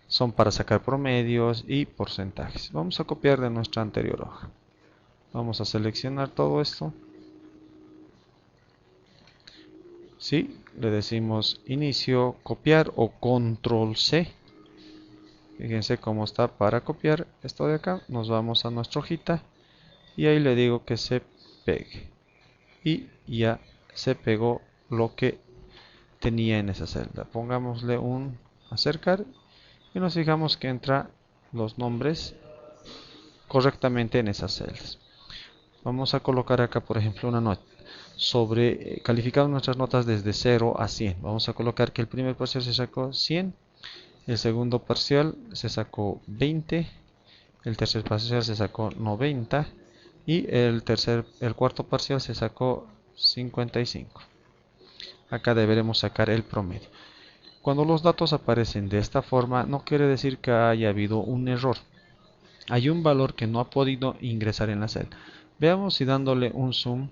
son para sacar promedios y porcentajes. Vamos a copiar de nuestra anterior hoja. Vamos a seleccionar todo esto. ¿Sí? Le decimos inicio, copiar o control C. Fíjense cómo está para copiar esto de acá. Nos vamos a nuestra hojita y ahí le digo que se pegue. Y ya se pegó lo que tenía en esa celda. Pongámosle un acercar y nos fijamos que entra los nombres correctamente en esas celdas. Vamos a colocar acá, por ejemplo, una nota sobre calificando nuestras notas desde 0 a 100. Vamos a colocar que el primer parcial se sacó 100, el segundo parcial se sacó 20, el tercer parcial se sacó 90 y el cuarto parcial se sacó 55. Acá deberemos sacar el promedio. Cuando los datos aparecen de esta forma, no quiere decir que haya habido un error. Hay un valor que no ha podido ingresar en la celda. Veamos si dándole un zoom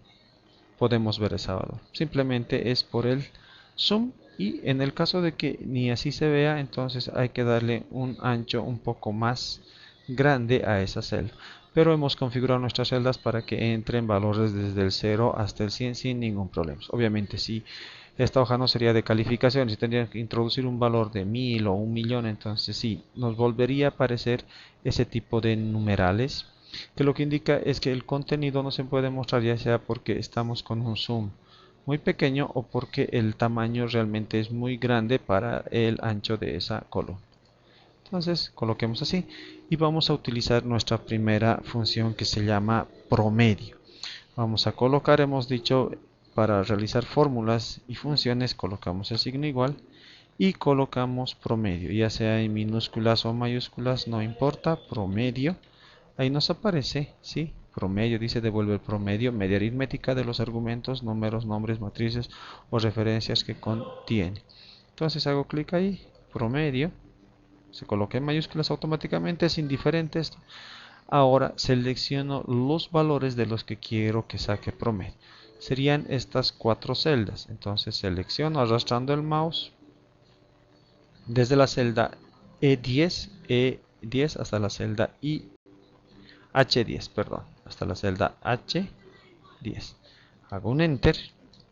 podemos ver ese valor. Simplemente es por el zoom, y en el caso de que ni así se vea, entonces hay que darle un ancho un poco más grande a esa celda. Pero hemos configurado nuestras celdas para que entren valores desde el 0 hasta el 100 sin ningún problema. Obviamente si esta hoja no sería de calificación, si tendrían que introducir un valor de 1000 o 1.000.000, entonces sí, nos volvería a aparecer ese tipo de numerales, que lo que indica es que el contenido no se puede mostrar, ya sea porque estamos con un zoom muy pequeño o porque el tamaño realmente es muy grande para el ancho de esa columna. Entonces coloquemos así y vamos a utilizar nuestra primera función que se llama promedio. Vamos a colocar, hemos dicho, para realizar fórmulas y funciones colocamos el signo igual y colocamos promedio, ya sea en minúsculas o mayúsculas, no importa, promedio. Ahí nos aparece, ¿sí? Promedio, dice devuelve el promedio, media aritmética de los argumentos, números, nombres, matrices o referencias que contiene. Entonces hago clic ahí, promedio, se coloca en mayúsculas automáticamente, es indiferente esto. Ahora selecciono los valores de los que quiero que saque promedio. Serían estas 4 celdas. Entonces selecciono arrastrando el mouse desde la celda E10 hasta la celda H10, perdón, hasta la celda H10. Hago un enter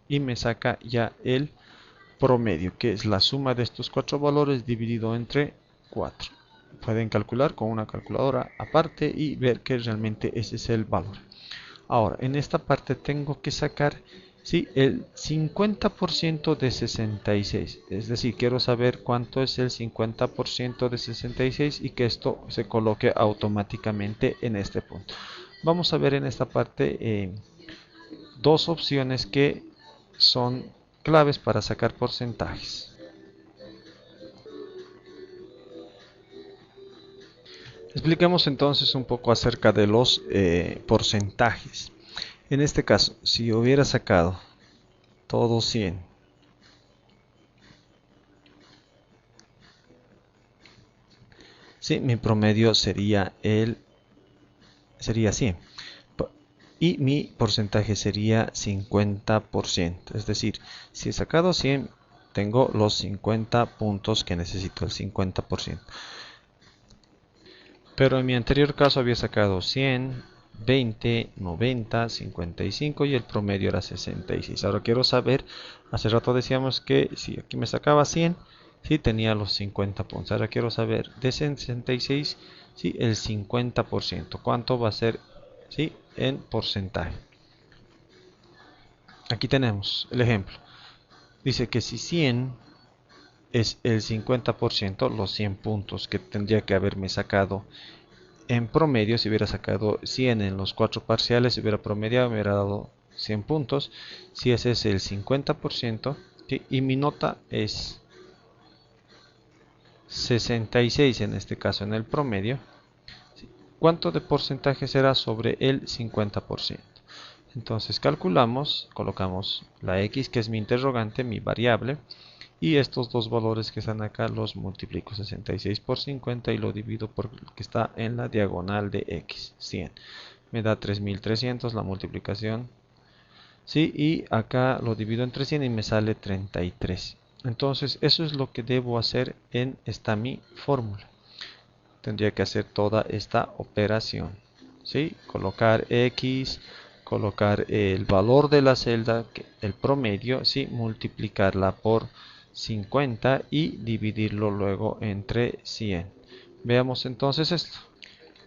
y me saca ya el promedio, que es la suma de estos 4 valores dividido entre 4. Pueden calcular con una calculadora aparte y ver que realmente ese es el valor. Ahora, en esta parte tengo que sacar, ¿sí?, el 50% de 66. Es decir, quiero saber cuánto es el 50% de 66 y que esto se coloque automáticamente en este punto. Vamos a ver en esta parte dos opciones que son claves para sacar porcentajes. Expliquemos entonces un poco acerca de los porcentajes. En este caso, si hubiera sacado todo 100, ¿sí?, mi promedio sería 100 y mi porcentaje sería 50%. Es decir, si he sacado 100, tengo los 50 puntos que necesito, el 50%. Pero en mi anterior caso había sacado 100, 20, 90, 55 y el promedio era 66. Ahora quiero saber, hace rato decíamos que si aquí me sacaba 100, sí tenía los 50 puntos. Ahora quiero saber de 66, sí, el 50%. ¿Cuánto va a ser, sí, en porcentaje? Aquí tenemos el ejemplo. Dice que si 100 es el 50%, los 100 puntos que tendría que haberme sacado en promedio, si hubiera sacado 100 en los 4 parciales, si hubiera promediado, me hubiera dado 100 puntos. Si ese es el 50%, ¿sí?, y mi nota es 66 en este caso en el promedio, ¿sí?, ¿cuánto de porcentaje será sobre el 50%? Entonces calculamos, colocamos la X, que es mi interrogante, mi variable, y estos dos valores que están acá los multiplico, 66 por 50, y lo divido por el que está en la diagonal de x, 100. Me da 3300 la multiplicación. Sí, y acá lo divido entre 100 y me sale 33. Entonces eso es lo que debo hacer en esta mi fórmula. Tendría que hacer toda esta operación. ¿Sí? Colocar x, colocar el valor de la celda, el promedio, ¿sí? Multiplicarla por 50 y dividirlo luego entre 100. Veamos entonces esto.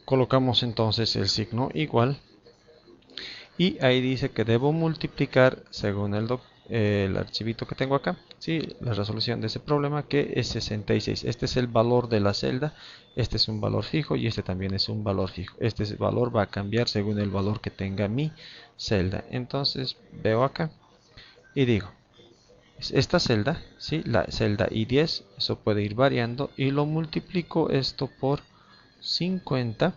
Colocamos entonces el signo igual. Y ahí dice que debo multiplicar según el archivito que tengo acá, ¿sí? La resolución de ese problema, que es 66. Este es el valor de la celda, este es un valor fijo y este también es un valor fijo. Este valor va a cambiar según el valor que tenga mi celda. Entonces veo acá y digo, esta celda, ¿sí? La celda I10, eso puede ir variando, y lo multiplico esto por 50.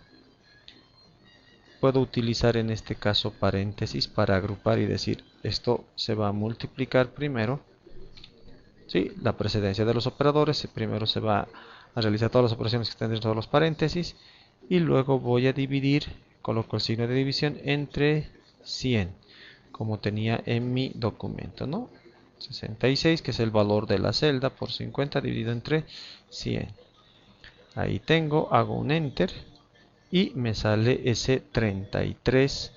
Puedo utilizar en este caso paréntesis para agrupar y decir esto se va a multiplicar primero. ¿Sí? La precedencia de los operadores, primero se va a realizar todas las operaciones que estén dentro de los paréntesis y luego voy a dividir, coloco el signo de división entre 100 como tenía en mi documento, ¿no? 66, que es el valor de la celda, por 50 dividido entre 100. Ahí tengo, hago un enter y me sale ese 33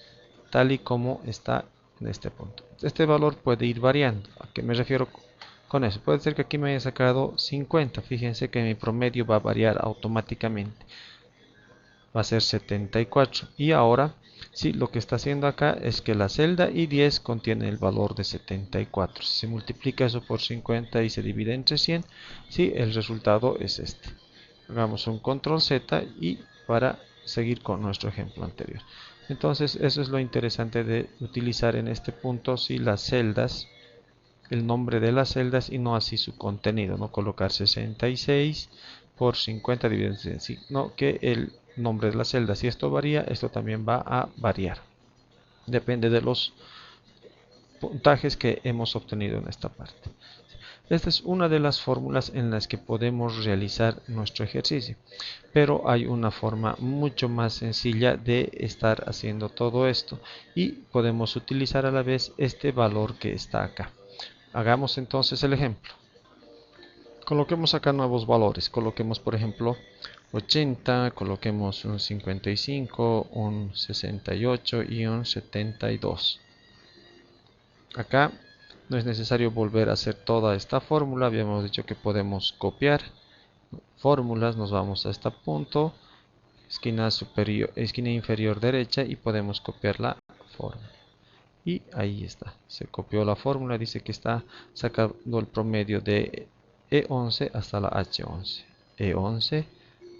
tal y como está en este punto. Este valor puede ir variando. ¿A qué me refiero con eso? Puede ser que aquí me haya sacado 50. Fíjense que mi promedio va a variar automáticamente. Va a ser 74. Y ahora, sí, lo que está haciendo acá es que la celda I10 contiene el valor de 74. Si se multiplica eso por 50 y se divide entre 100, sí, el resultado es este. Hagamos un control Z y para seguir con nuestro ejemplo anterior. Entonces eso es lo interesante de utilizar en este punto, si las celdas, el nombre de las celdas y no así su contenido, no colocar 66 por 50 dividido en 100, sino que el nombre de la celda, si esto varía, esto también va a variar, depende de los puntajes que hemos obtenido en esta parte. Esta es una de las fórmulas en las que podemos realizar nuestro ejercicio, pero hay una forma mucho más sencilla de estar haciendo todo esto y podemos utilizar a la vez este valor que está acá. Hagamos entonces el ejemplo. Coloquemos acá nuevos valores, coloquemos por ejemplo 80, coloquemos un 55, un 68 y un 72. Acá no es necesario volver a hacer toda esta fórmula, habíamos dicho que podemos copiar fórmulas, nos vamos a este punto, esquina superior, esquina inferior derecha, y podemos copiar la fórmula. Y ahí está, se copió la fórmula, dice que está sacando el promedio de E11 hasta la H11, E11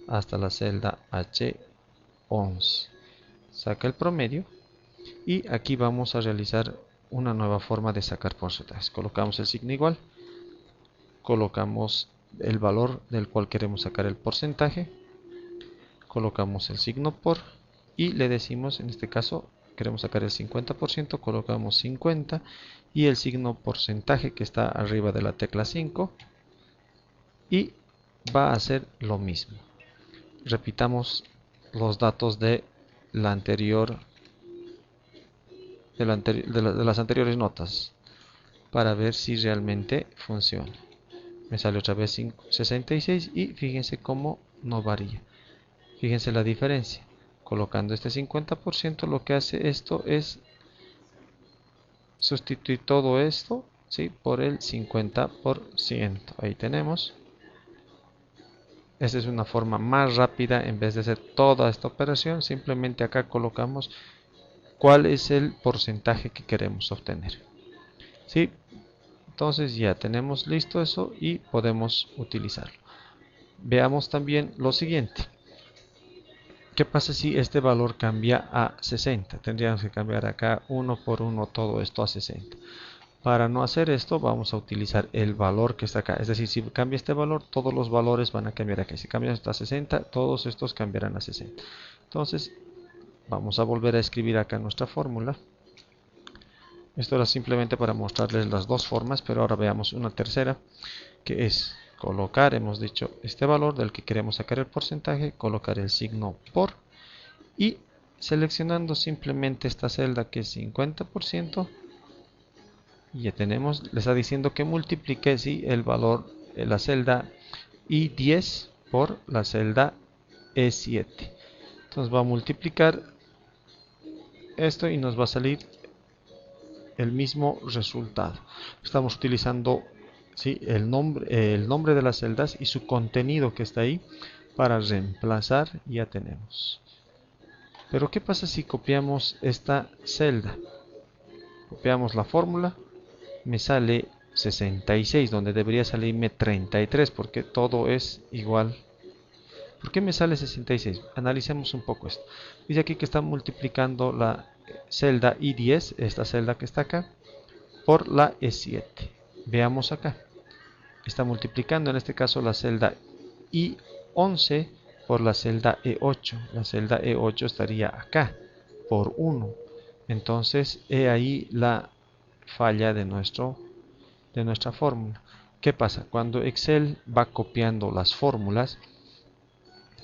hasta la celda H11, saca el promedio y aquí vamos a realizar una nueva forma de sacar porcentajes. Colocamos el signo igual, colocamos el valor del cual queremos sacar el porcentaje, colocamos el signo por y le decimos, en este caso queremos sacar el 50%, colocamos 50 y el signo porcentaje que está arriba de la tecla 5 y va a hacer lo mismo. Repitamos los datos de la anterior de las anteriores notas para ver si realmente funciona. Me sale otra vez 66 y fíjense cómo no varía. Fíjense la diferencia. Colocando este 50%, lo que hace esto es sustituir todo esto, ¿sí?, por el 50%. Ahí tenemos. Esta es una forma más rápida. En vez de hacer toda esta operación, simplemente acá colocamos cuál es el porcentaje que queremos obtener. ¿Sí? Entonces ya tenemos listo eso y podemos utilizarlo. Veamos también lo siguiente. ¿Qué pasa si este valor cambia a 60? Tendríamos que cambiar acá uno por uno todo esto a 60. Para no hacer esto vamos a utilizar el valor que está acá. Es decir, si cambia este valor, todos los valores van a cambiar acá. Si cambia hasta 60, todos estos cambiarán a 60. Entonces vamos a volver a escribir acá nuestra fórmula. Esto era simplemente para mostrarles las dos formas, pero ahora veamos una tercera. que es colocar, hemos dicho, este valor del que queremos sacar el porcentaje, colocar el signo por y seleccionando simplemente esta celda que es 50%, y ya tenemos, le está diciendo que multiplique el valor de la celda I10 por la celda E7. Entonces va a multiplicar esto y nos va a salir el mismo resultado. Estamos utilizando el nombre de las celdas y su contenido que está ahí para reemplazar. Ya tenemos. Pero ¿qué pasa si copiamos esta celda? Copiamos la fórmula, me sale 66 donde debería salirme 33 porque todo es igual. ¿Por qué me sale 66? Analicemos un poco esto. Dice aquí que está multiplicando la celda I10, esta celda que está acá, por la E7. Veamos acá. Está multiplicando en este caso la celda I11 por la celda E8. La celda E8 estaría acá, por 1. Entonces, he ahí la falla de nuestra fórmula. ¿Qué pasa? Cuando Excel va copiando las fórmulas,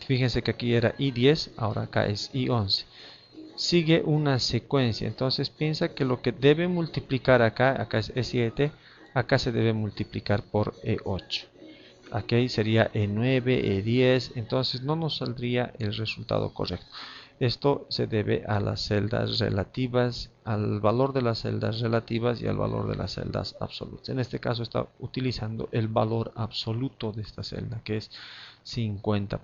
fíjense que aquí era I10, ahora acá es I11. Sigue una secuencia, entonces piensa que lo que debe multiplicar acá es E7, acá se debe multiplicar por E8. Aquí sería E9, E10, entonces no nos saldría el resultado correcto. Esto se debe a las celdas relativas, al valor de las celdas relativas y al valor de las celdas absolutas. En este caso está utilizando el valor absoluto de esta celda, que es 50%.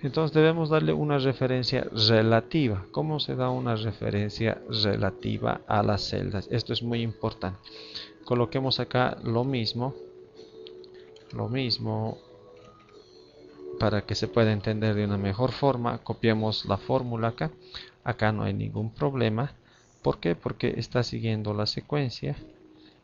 Entonces debemos darle una referencia relativa. ¿Cómo se da una referencia relativa a las celdas? Esto es muy importante. Coloquemos acá lo mismo para que se pueda entender de una mejor forma. Copiamos la fórmula acá no hay ningún problema. ¿Por qué? Porque está siguiendo la secuencia,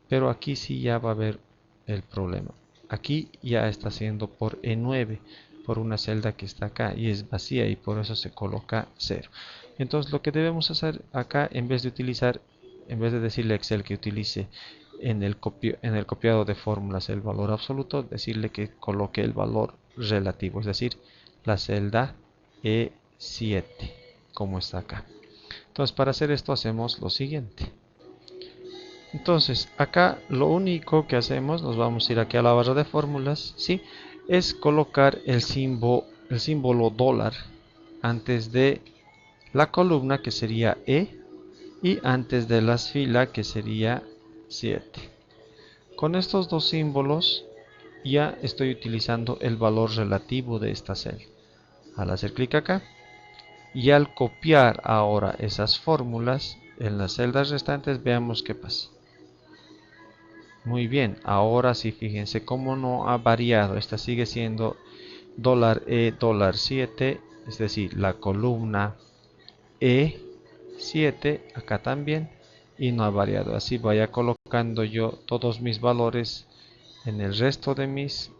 pero aquí sí ya va a haber el problema. Aquí ya está haciendo por E9, por una celda que está acá y es vacía y por eso se coloca 0. Entonces lo que debemos hacer acá, en vez de decirle a Excel que utilice en el copiado de fórmulas el valor absoluto, decirle que coloque el valor relativo, es decir, la celda E7, como está acá. Entonces para hacer esto hacemos lo siguiente. Entonces acá lo único que hacemos, nos vamos a ir aquí a la barra de fórmulas, ¿sí? Es colocar el símbolo dólar antes de la columna, que sería E, y antes de las filas, que sería 7. Con estos dos símbolos ya estoy utilizando el valor relativo de esta celda. Al hacer clic acá y al copiar ahora esas fórmulas en las celdas restantes, veamos qué pasa. Muy bien, ahora sí, fíjense cómo no ha variado. Esta sigue siendo $E, $7, es decir, la columna E7 acá también, y no ha variado. Así vaya colocando yo todos mis valores en el resto de mis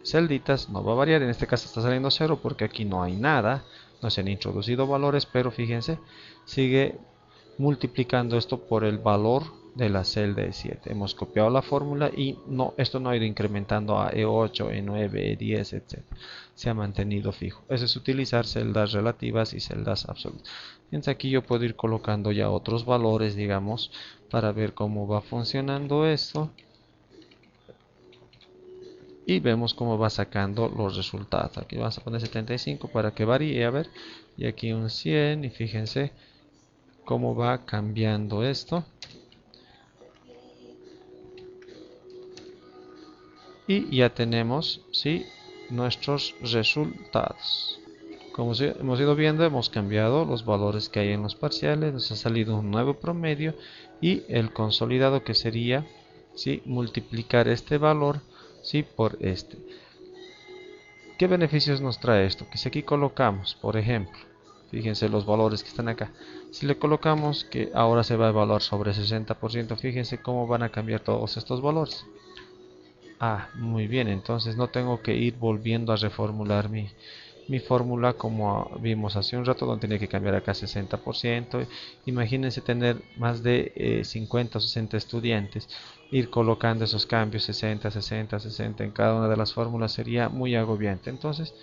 celditas, no va a variar. En este caso está saliendo 0 porque aquí no hay nada, no se han introducido valores, pero fíjense, sigue multiplicando esto por el valor de la celda E7. Hemos copiado la fórmula y esto no ha ido incrementando a E8, E9, E10, etc. Se ha mantenido fijo. Eso es utilizar celdas relativas y celdas absolutas. Entonces aquí yo puedo ir colocando ya otros valores, digamos, para ver cómo va funcionando esto. Y vemos cómo va sacando los resultados. Aquí vamos a poner 75 para que varíe, a ver. Y aquí un 100 y fíjense cómo va cambiando esto. Y ya tenemos, ¿sí?, nuestros resultados. Como hemos ido viendo, hemos cambiado los valores que hay en los parciales, nos ha salido un nuevo promedio y el consolidado, que sería, ¿sí?, multiplicar este valor, ¿sí?, por este. ¿Qué beneficios nos trae esto? Que si aquí colocamos, por ejemplo, fíjense los valores que están acá, si le colocamos que ahora se va a evaluar sobre 60%, fíjense cómo van a cambiar todos estos valores. Muy bien, entonces no tengo que ir volviendo a reformular mi fórmula como vimos hace un rato, donde tenía que cambiar acá 60%. Imagínense tener más de 50 o 60 estudiantes, ir colocando esos cambios 60, 60, 60 en cada una de las fórmulas sería muy agobiante. Entonces,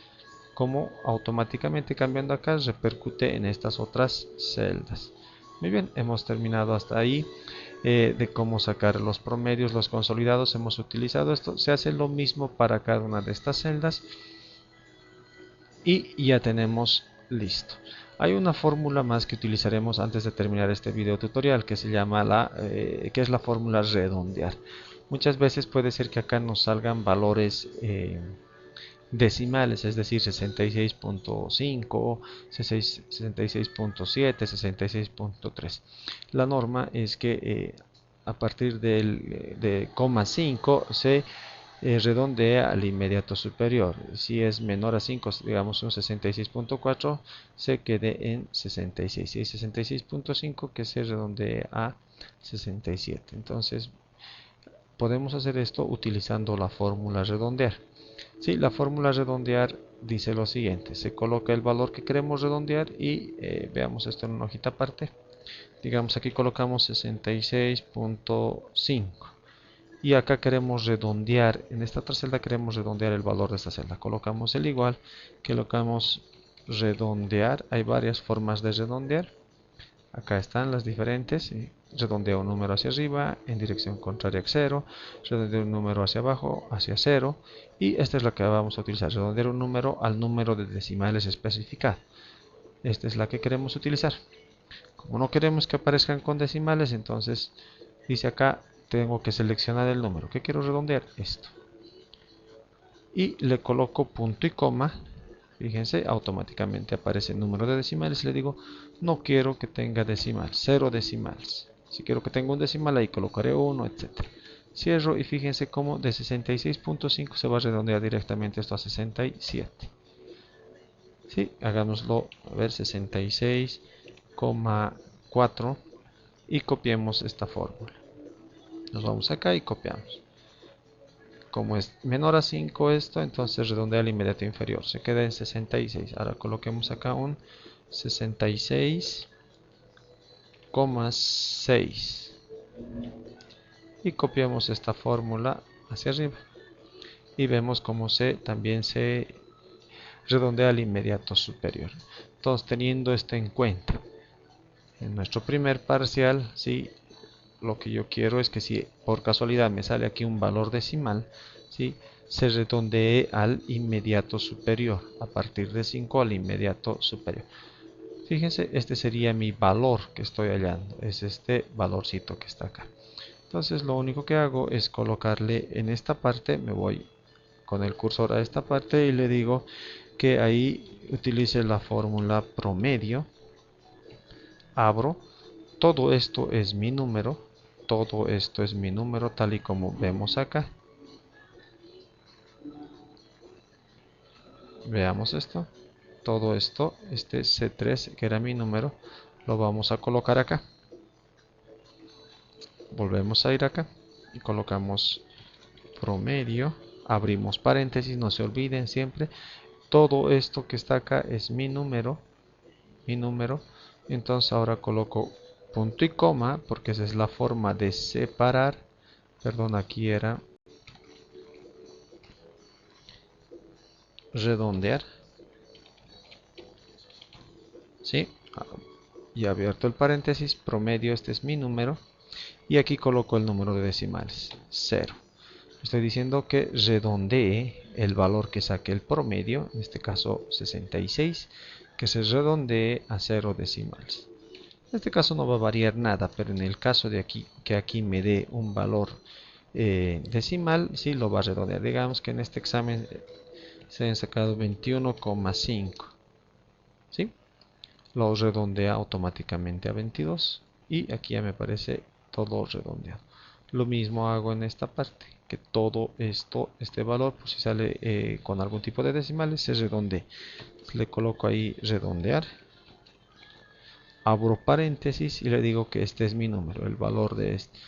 como automáticamente cambiando acá repercute en estas otras celdas. Muy bien, hemos terminado hasta ahí de cómo sacar los promedios, los consolidados. Hemos utilizado esto. Se hace lo mismo para cada una de estas celdas y ya tenemos listo. Hay una fórmula más que utilizaremos antes de terminar este video tutorial, que se llama que es la fórmula redondear. Muchas veces puede ser que acá nos salgan valores decimales, es decir, 66.5, 66.7, 66.3. La norma es que a partir de coma 5 se redondea al inmediato superior. Si es menor a 5, digamos un 66.4, se quede en 66. Si es 66.5, que se redondee a 67. Entonces, podemos hacer esto utilizando la fórmula redondear. Sí, la fórmula redondear dice lo siguiente: se coloca el valor que queremos redondear y veamos esto en una hojita aparte. Digamos, aquí colocamos 66.5 y acá queremos redondear, en esta otra celda queremos redondear el valor de esta celda. Colocamos el igual, colocamos redondear. Hay varias formas de redondear. Acá están las diferentes. Redondeo un número hacia arriba en dirección contraria a 0, redondeo un número hacia abajo hacia 0, y esta es la que vamos a utilizar: redondear un número al número de decimales especificado. Esta es la que queremos utilizar. Como no queremos que aparezcan con decimales, entonces dice acá, tengo que seleccionar el número que quiero redondear, esto, y le coloco punto y coma. Fíjense, automáticamente aparece el número de decimales. Le digo, no quiero que tenga decimal, 0 decimales. Si quiero que tenga un decimal, ahí colocaré 1, etc. Cierro y fíjense cómo de 66.5 se va a redondear directamente esto a 67. ¿Sí? Hagámoslo, a ver, 66,4 y copiemos esta fórmula. Nos vamos acá y copiamos. Como es menor a 5 esto, entonces redondea al inmediato inferior. Se queda en 66. Ahora coloquemos acá un 66,6 y copiamos esta fórmula hacia arriba. Y vemos cómo también se redondea al inmediato superior. Entonces, teniendo esto en cuenta, en nuestro primer parcial, ¿sí? Lo que yo quiero es que si por casualidad me sale aquí un valor decimal, ¿sí? Se redondee al inmediato superior, a partir de 5 al inmediato superior. Fíjense, este sería mi valor que estoy hallando, es este valorcito que está acá. Entonces lo único que hago es colocarle en esta parte, me voy con el cursor a esta parte y le digo que ahí utilice la fórmula promedio. Abro, todo esto es mi número. Todo esto es mi número, tal y como vemos acá. Veamos esto. Todo esto, este C3 que era mi número, lo vamos a colocar acá. Volvemos a ir acá y colocamos promedio. Abrimos paréntesis, no se olviden siempre. Todo esto que está acá es mi número. Entonces ahora coloco punto y coma, porque esa es la forma de separar. Perdón, aquí era redondear. ¿Sí? Y abierto el paréntesis, promedio, este es mi número. Y aquí coloco el número de decimales, 0. Estoy diciendo que redondee el valor que saque el promedio, en este caso 66, que se redondee a 0 decimales. En este caso no va a variar nada, pero en el caso de aquí, que aquí me dé un valor decimal, sí lo va a redondear. Digamos que en este examen se han sacado 21,5. ¿Sí? Lo redondea automáticamente a 22 y aquí ya me aparece todo redondeado. Lo mismo hago en esta parte, que todo esto, este valor, pues si sale con algún tipo de decimales, se redondee. Le coloco ahí redondear, abro paréntesis y le digo que este es mi número, el valor de este,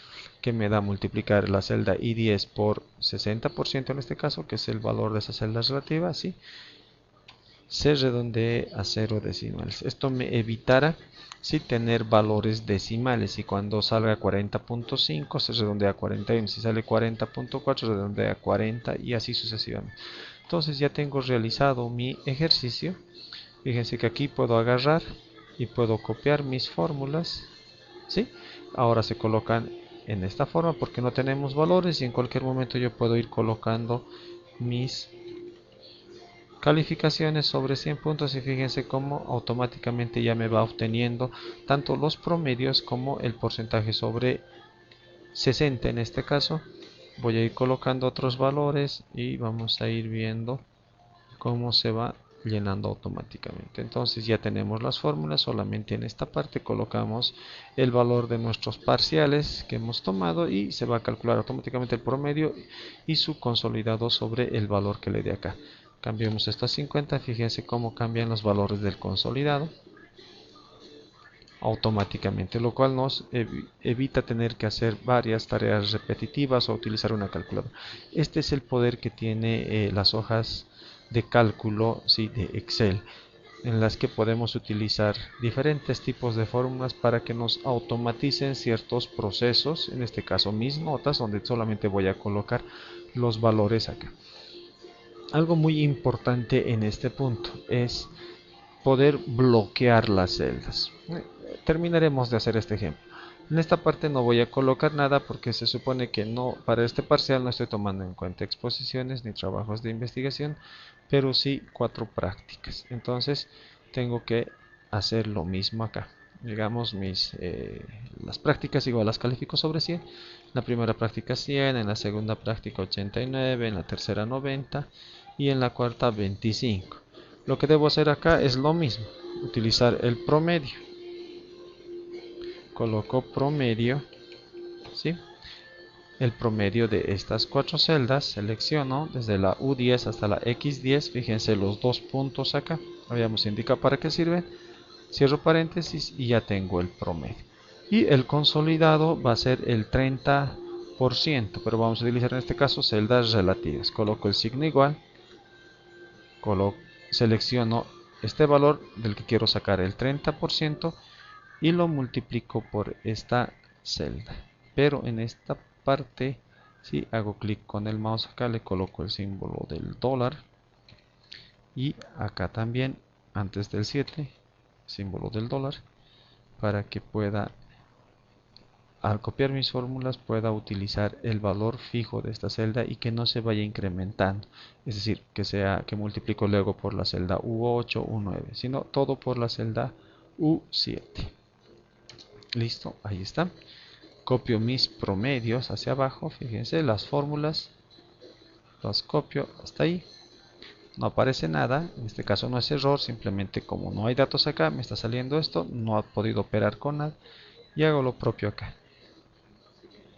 que me da multiplicar la celda I10 por 60% en este caso, que es el valor de esa celda relativa, ¿sí? se redondee a 0 decimales. Esto me evitará tener valores decimales, y cuando salga 40.5 se redondea a 41, si sale 40.4 redondea a 40 y así sucesivamente. Entonces ya tengo realizado mi ejercicio. Fíjense que aquí puedo agarrar y puedo copiar mis fórmulas, ¿sí? Ahora se colocan en esta forma porque no tenemos valores, y en cualquier momento yo puedo ir colocando mis calificaciones sobre 100 puntos, y fíjense cómo automáticamente ya me va obteniendo tanto los promedios como el porcentaje sobre 60 en este caso. Voy a ir colocando otros valores y vamos a ir viendo cómo se va llenando automáticamente. Entonces ya tenemos las fórmulas, solamente en esta parte colocamos el valor de nuestros parciales que hemos tomado y se va a calcular automáticamente el promedio y su consolidado sobre el valor que le dé acá. Cambiemos esto a 50, fíjense cómo cambian los valores del consolidado automáticamente, lo cual nos evita tener que hacer varias tareas repetitivas o utilizar una calculadora. Este es el poder que tiene las hojas de cálculo, ¿sí?, de Excel, en las que podemos utilizar diferentes tipos de fórmulas para que nos automaticen ciertos procesos, en este caso mis notas, donde solamente voy a colocar los valores acá. Algo muy importante en este punto es poder bloquear las celdas. Terminaremos de hacer este ejemplo. En esta parte no voy a colocar nada porque se supone que no, para este parcial no estoy tomando en cuenta exposiciones ni trabajos de investigación, pero sí 4 prácticas. Entonces tengo que hacer lo mismo acá. Digamos las prácticas igual las califico sobre 100. En la primera práctica 100, en la segunda práctica 89, en la tercera 90 y en la cuarta 25. Lo que debo hacer acá es lo mismo, utilizar el promedio. Coloco promedio, ¿sí?, el promedio de estas 4 celdas. Selecciono desde la U10 hasta la X10. Fíjense los dos puntos acá, habíamos indicado para qué sirven. Cierro paréntesis y ya tengo el promedio. Y el consolidado va a ser el 30%, pero vamos a utilizar en este caso celdas relativas. Coloco el signo igual, selecciono este valor del que quiero sacar el 30% y lo multiplico por esta celda. Pero en esta parte, si hago clic con el mouse acá, le coloco el símbolo del dólar, y acá también antes del 7 símbolo del dólar, para que pueda, al copiar mis fórmulas, pueda utilizar el valor fijo de esta celda y que no se vaya incrementando, es decir, que multiplico luego por la celda U8, U9, sino todo por la celda U7. Listo, ahí está. Copio mis promedios hacia abajo, fíjense las fórmulas, las copio hasta ahí. No aparece nada, en este caso no es error, simplemente como no hay datos acá, me está saliendo esto, no ha podido operar con nada, y hago lo propio acá.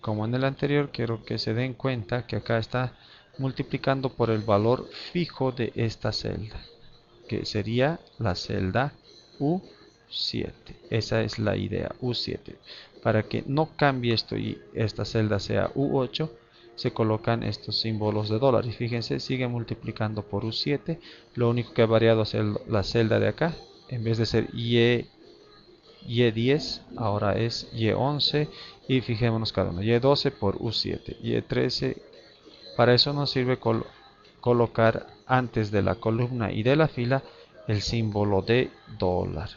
Como en el anterior, quiero que se den cuenta que acá está multiplicando por el valor fijo de esta celda, que sería la celda U7. Esa es la idea, U7. Para que no cambie esto y esta celda sea U8, se colocan estos símbolos de dólar. Y fíjense, sigue multiplicando por U7. Lo único que ha variado es la celda de acá. En vez de ser Y10, ahora es Y11. Y fijémonos cada uno. Y12 por U7. Y13. Para eso nos sirve colocar antes de la columna y de la fila el símbolo de dólar.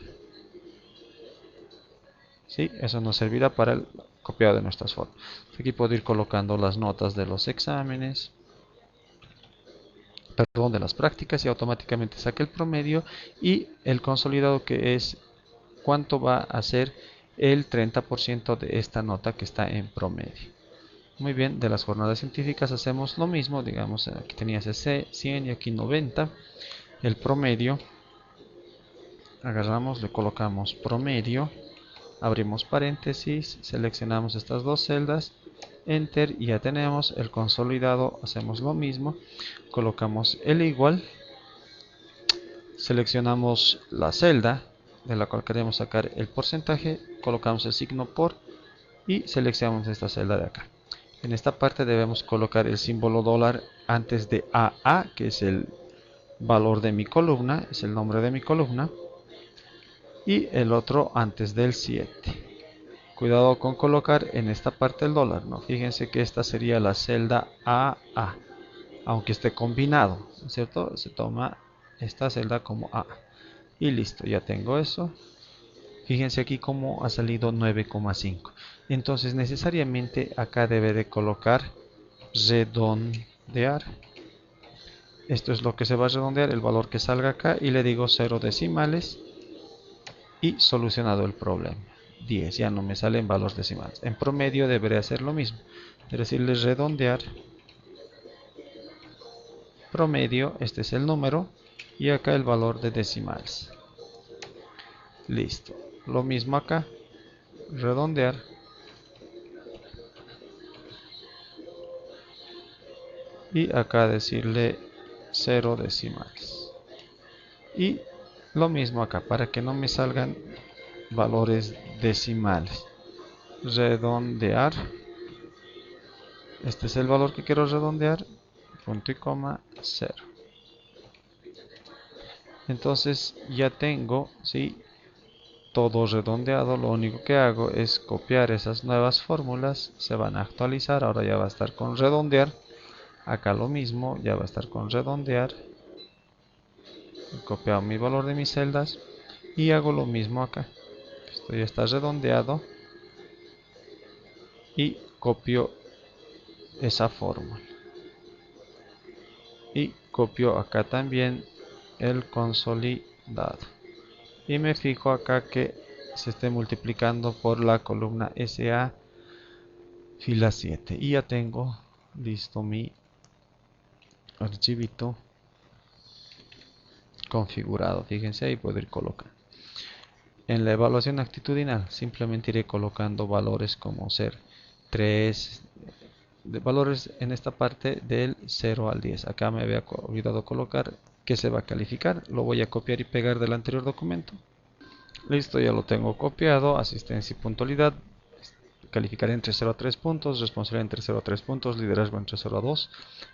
¿Sí? Eso nos servirá para el copiado de nuestras fórmulas. Aquí puedo ir colocando las notas de los exámenes, perdón, de las prácticas, y automáticamente saque el promedio y el consolidado, que es cuánto va a ser el 30% de esta nota que está en promedio. Muy bien, de las jornadas científicas hacemos lo mismo. Digamos, aquí tenía ese 100 y aquí 90. El promedio, agarramos, le colocamos promedio, abrimos paréntesis, seleccionamos estas dos celdas, enter, y ya tenemos el consolidado. Hacemos lo mismo, colocamos el igual, seleccionamos la celda de la cual queremos sacar el porcentaje, colocamos el signo por y seleccionamos esta celda de acá. En esta parte debemos colocar el símbolo dólar antes de AA, que es el valor de mi columna, es el nombre de mi columna, y el otro antes del 7. Cuidado con colocar en esta parte el dólar, ¿no? Fíjense que esta sería la celda AA, aunque esté combinado, ¿cierto? Se toma esta celda como A. Y listo, ya tengo eso. Fíjense aquí cómo ha salido 9,5. Entonces necesariamente acá debe de colocar redondear. Esto es lo que se va a redondear, el valor que salga acá, y le digo 0 decimales y solucionado el problema. 10, ya no me salen valores decimales. En promedio debería hacer lo mismo, es decirle redondear promedio, este es el número, y acá el valor de decimales. Listo, lo mismo acá, redondear y acá decirle 0 decimales. Y lo mismo acá, para que no me salgan valores decimales. Redondear. Este es el valor que quiero redondear. Punto y coma 0. Entonces ya tengo, ¿sí?, todo redondeado. Lo único que hago es copiar esas nuevas fórmulas. Se van a actualizar. Ahora ya va a estar con redondear. Acá lo mismo, ya va a estar con redondear. He copiado mi valor de mis celdas y hago lo mismo acá. Esto ya está redondeado y copio esa fórmula. Y copio acá también el consolidado. Y me fijo acá que se esté multiplicando por la columna SA fila 7. Y ya tengo listo mi archivito configurado. Fíjense, ahí puedo ir colocando. En la evaluación actitudinal simplemente iré colocando valores como ser 3, de valores en esta parte del 0 al 10. Acá me había olvidado colocar que se va a calificar. Lo voy a copiar y pegar del anterior documento. Listo, ya lo tengo copiado. Asistencia y puntualidad. Calificar entre 0 a 3 puntos, responsabilidad entre 0 a 3 puntos, liderazgo entre 0 a 2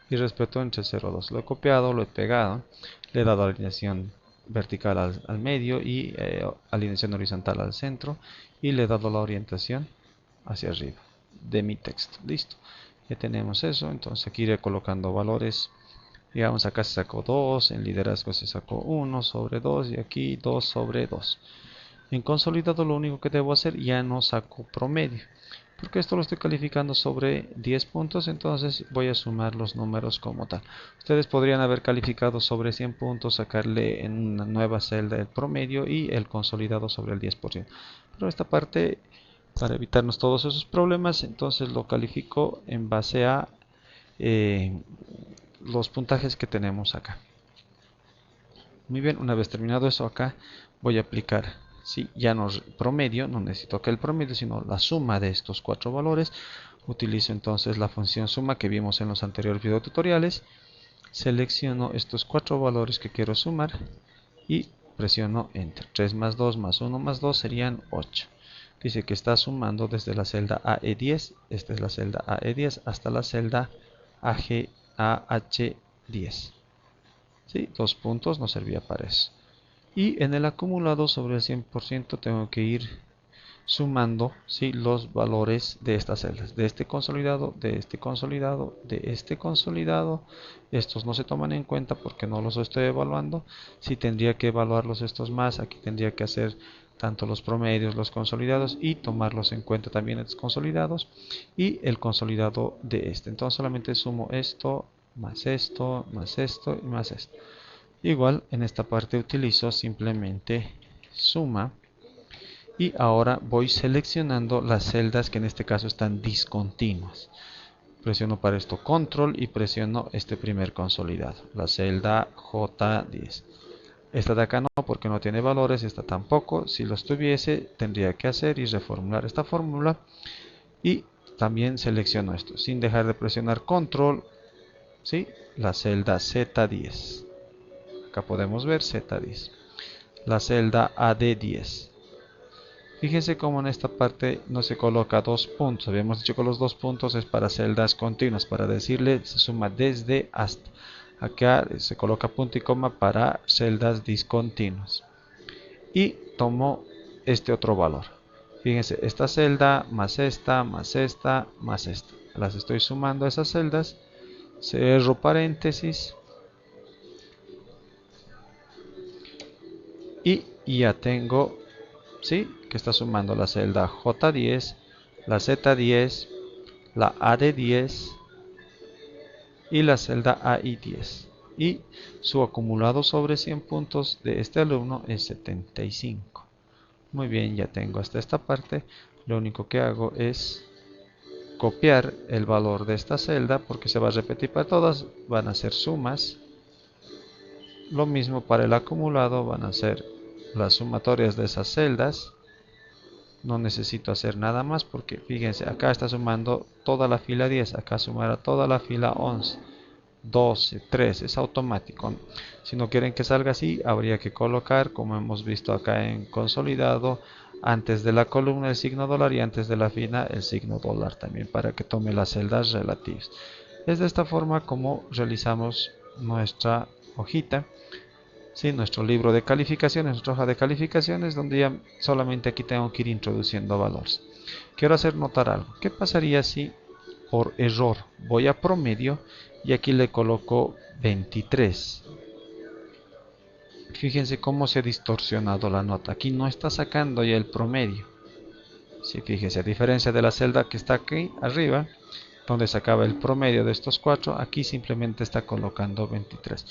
y respeto entre 0 a 2. Lo he copiado, lo he pegado, le he dado alineación vertical al medio y alineación horizontal al centro, y le he dado la orientación hacia arriba de mi texto. Listo, ya tenemos eso. Entonces aquí iré colocando valores. Digamos, acá se sacó 2, en liderazgo se sacó 1 sobre 2 y aquí 2 sobre 2. En consolidado lo único que debo hacer, ya no saco promedio, porque esto lo estoy calificando sobre 10 puntos, entonces voy a sumar los números como tal. Ustedes podrían haber calificado sobre 100 puntos, sacarle en una nueva celda el promedio y el consolidado sobre el 10%. Pero esta parte, para evitarnos todos esos problemas, entonces lo califico en base a los puntajes que tenemos acá. Muy bien, una vez terminado eso, acá voy a aplicar, sí, ya no promedio, no necesito acá el promedio, sino la suma de estos 4 valores. Utilizo entonces la función suma que vimos en los anteriores videotutoriales. Selecciono estos 4 valores que quiero sumar y presiono Enter. 3 más 2 más 1 más 2 serían 8. Dice que está sumando desde la celda AE10, esta es la celda AE10, hasta la celda AH10. ¿Sí? 2 puntos nos servía para eso. Y en el acumulado sobre el 100% tengo que ir sumando, ¿sí?, los valores de estas celdas, de este consolidado, de este consolidado, de este consolidado. Estos no se toman en cuenta porque no los estoy evaluando. Si tendría que evaluarlos estos más, aquí tendría que hacer tanto los promedios, los consolidados, y tomarlos en cuenta también estos consolidados y el consolidado de este. Entonces solamente sumo esto, más esto, más esto y más esto. Igual en esta parte utilizo simplemente suma, y ahora voy seleccionando las celdas que en este caso están discontinuas. Presiono para esto control y presiono este primer consolidado, la celda J10. Esta de acá no, porque no tiene valores, esta tampoco. Si los tuviese, tendría que hacer y reformular esta fórmula. Y también selecciono esto, sin dejar de presionar control, ¿sí?, la celda Z10. Acá podemos ver Z10. La celda AD10. Fíjense cómo en esta parte no se coloca 2 puntos. Habíamos dicho que los 2 puntos es para celdas continuas, para decirle se suma desde hasta. Acá se coloca punto y coma para celdas discontinuas. Y tomo este otro valor. Fíjense, esta celda más esta, más esta, más esta. Las estoy sumando a esas celdas. Cierro paréntesis. Y ya tengo, ¿sí?, que está sumando la celda J10, la Z10, la AD10 y la celda AI10. Y su acumulado sobre 100 puntos de este alumno es 75. Muy bien, ya tengo hasta esta parte. Lo único que hago es copiar el valor de esta celda porque se va a repetir para todas. Van a ser sumas. Lo mismo para el acumulado, van a ser las sumatorias de esas celdas. No necesito hacer nada más porque fíjense, acá está sumando toda la fila 10, acá sumará toda la fila 11, 12, 13, es automático. Si no quieren que salga así, habría que colocar, como hemos visto acá en consolidado, antes de la columna el signo dólar y antes de la fila el signo dólar también, para que tome las celdas relativas. Es de esta forma como realizamos nuestra hojita. Sí, nuestro libro de calificaciones, nuestra hoja de calificaciones, donde ya solamente aquí tengo que ir introduciendo valores. Quiero hacer notar algo. ¿Qué pasaría si por error voy a promedio y aquí le coloco 23? Fíjense cómo se ha distorsionado la nota. Aquí no está sacando ya el promedio. Sí, fíjense, a diferencia de la celda que está aquí arriba, donde sacaba el promedio de estos cuatro, aquí simplemente está colocando 23.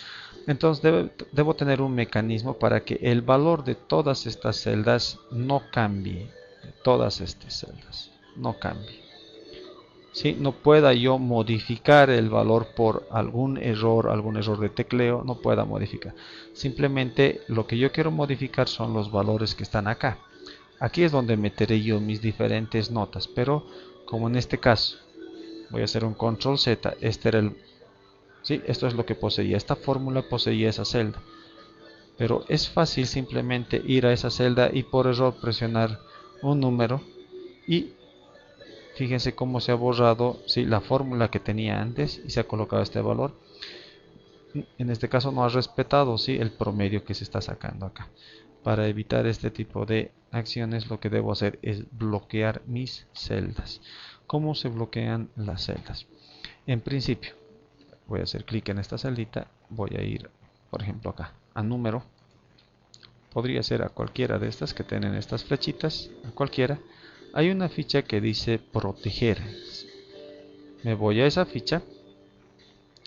Entonces debo tener un mecanismo para que el valor de todas estas celdas no cambie. Todas estas celdas no cambie. ¿Sí? No pueda yo modificar el valor por algún error de tecleo, no pueda modificar. Simplemente lo que yo quiero modificar son los valores que están acá. Aquí es donde meteré yo mis diferentes notas, pero como en este caso voy a hacer un control Z, este era el, ¿sí?, esto es lo que poseía, esta fórmula poseía esa celda, pero es fácil simplemente ir a esa celda y por error presionar un número y fíjense cómo se ha borrado, ¿sí?, la fórmula que tenía antes y se ha colocado este valor. En este caso no ha respetado, ¿sí?, el promedio que se está sacando acá. Para evitar este tipo de acciones, lo que debo hacer es bloquear mis celdas. ¿Cómo se bloquean las celdas? En principio, voy a hacer clic en esta celdita, voy a ir, por ejemplo, acá, a número. Podría ser a cualquiera de estas que tienen estas flechitas, a cualquiera. Hay una ficha que dice proteger. Me voy a esa ficha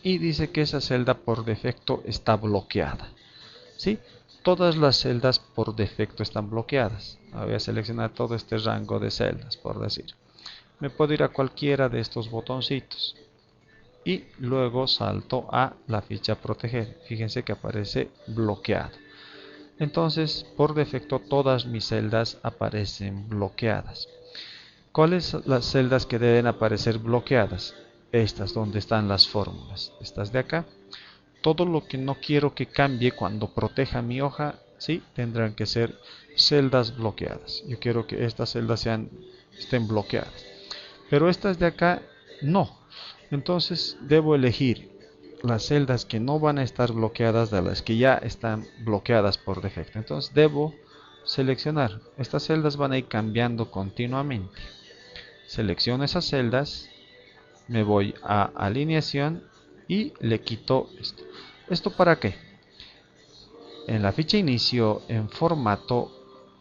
y dice que esa celda por defecto está bloqueada. ¿Sí? Todas las celdas por defecto están bloqueadas. Voy a seleccionar todo este rango de celdas, por decir. Me puedo ir a cualquiera de estos botoncitos y luego salto a la ficha proteger. Fíjense que aparece bloqueado. Entonces, por defecto todas mis celdas aparecen bloqueadas. ¿Cuáles son las celdas que deben aparecer bloqueadas? Estas, donde están las fórmulas. Estas de acá. Todo lo que no quiero que cambie cuando proteja mi hoja, ¿sí?, tendrán que ser celdas bloqueadas. Yo quiero que estas celdas estén bloqueadas. Pero estas de acá, no. Entonces debo elegir las celdas que no van a estar bloqueadas de las que ya están bloqueadas por defecto. Entonces debo seleccionar. Estas celdas van a ir cambiando continuamente. Selecciono esas celdas, me voy a alineación y le quito esto. ¿Esto para qué? En la ficha inicio, en formato,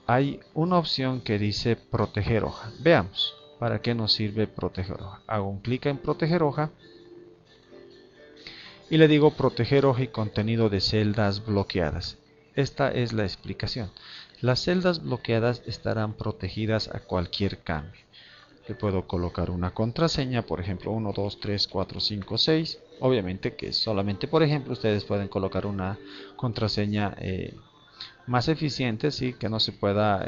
hay una opción que dice proteger hoja. Veamos para qué nos sirve proteger hoja. Hago un clic en proteger hoja y le digo proteger hoja y contenido de celdas bloqueadas. Esta es la explicación. Las celdas bloqueadas estarán protegidas a cualquier cambio. Le puedo colocar una contraseña, por ejemplo 1, 2, 3, 4, 5, 6. Obviamente que solamente, por ejemplo, ustedes pueden colocar una contraseña más eficiente, ¿sí?, que no se pueda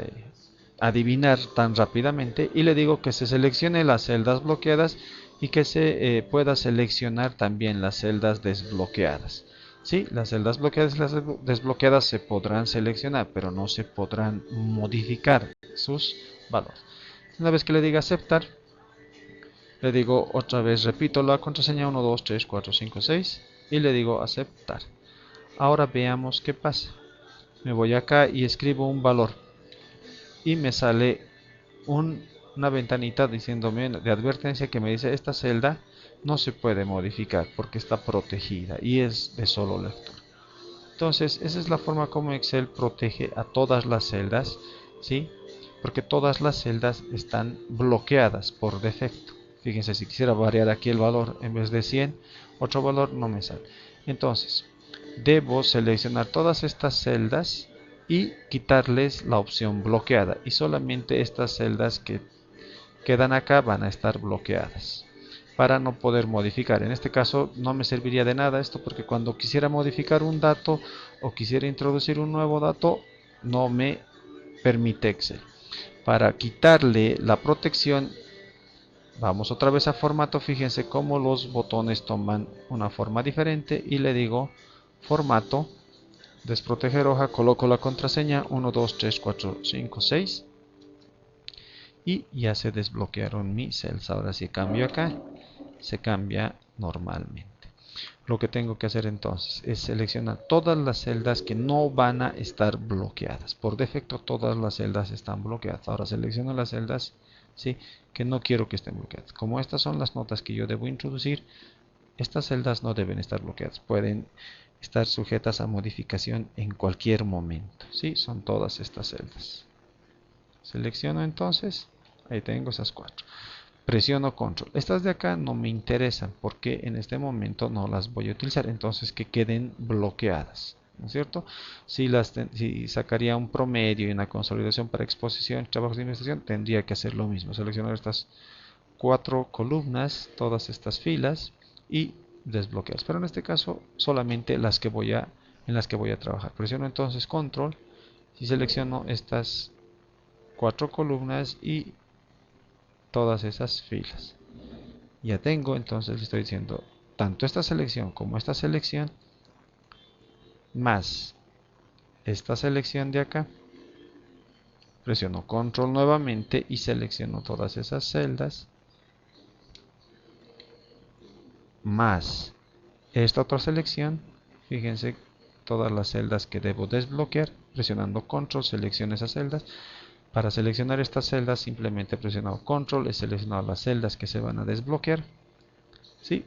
adivinar tan rápidamente. Y le digo que se seleccione las celdas bloqueadas y que se pueda seleccionar también las celdas desbloqueadas. Sí, las celdas bloqueadas y las desbloqueadas se podrán seleccionar, pero no se podrán modificar sus valores. Una vez que le diga aceptar, Le digo otra vez, repito la contraseña 1, 2, 3, 4, 5, 6 y le digo aceptar. Ahora veamos qué pasa. Me voy acá y escribo un valor y me sale una ventanita diciéndome de advertencia que me dice esta celda no se puede modificar porque está protegida y es de solo lectura. Entonces esa es la forma como Excel protege a todas las celdas, ¿sí? Porque todas las celdas están bloqueadas por defecto. Fíjense, si quisiera variar aquí el valor en vez de 100, otro valor no me sale. Entonces debo seleccionar todas estas celdas y quitarles la opción bloqueada, y solamente estas celdas que quedan acá van a estar bloqueadas para no poder modificar. En este caso no me serviría de nada esto, porque cuando quisiera modificar un dato o quisiera introducir un nuevo dato no me permite Excel. Para quitarle la protección, vamos otra vez a formato. Fíjense cómo los botones toman una forma diferente y le digo formato, desproteger hoja, coloco la contraseña 1, 2, 3, 4, 5, 6 y ya se desbloquearon mis cells. Ahora si cambio acá, se cambia normalmente. Lo que tengo que hacer entonces es seleccionar todas las celdas que no van a estar bloqueadas. Por defecto todas las celdas están bloqueadas. Ahora selecciono las celdas, ¿sí?, que no quiero que estén bloqueadas. Como estas son las notas que yo debo introducir, estas celdas no deben estar bloqueadas. Pueden estar sujetas a modificación en cualquier momento. ¿Sí? Son todas estas celdas. Selecciono entonces, ahí tengo esas 4. Presiono control. Estas de acá no me interesan porque en este momento no las voy a utilizar, entonces que queden bloqueadas, ¿no es cierto? Si sacaría un promedio y una consolidación para exposición, trabajos de investigación, tendría que hacer lo mismo, seleccionar estas 4 columnas, todas estas filas y desbloquearlas, pero en este caso solamente en las que voy a trabajar. Presiono entonces control y selecciono estas 4 columnas y todas esas filas. Ya tengo, entonces le estoy diciendo tanto esta selección como esta selección más esta selección de acá. Presiono control nuevamente y selecciono todas esas celdas más esta otra selección. Fíjense todas las celdas que debo desbloquear. Presionando control selecciono esas celdas. Para seleccionar estas celdas simplemente he presionado control, he seleccionado las celdas que se van a desbloquear. ¿Sí?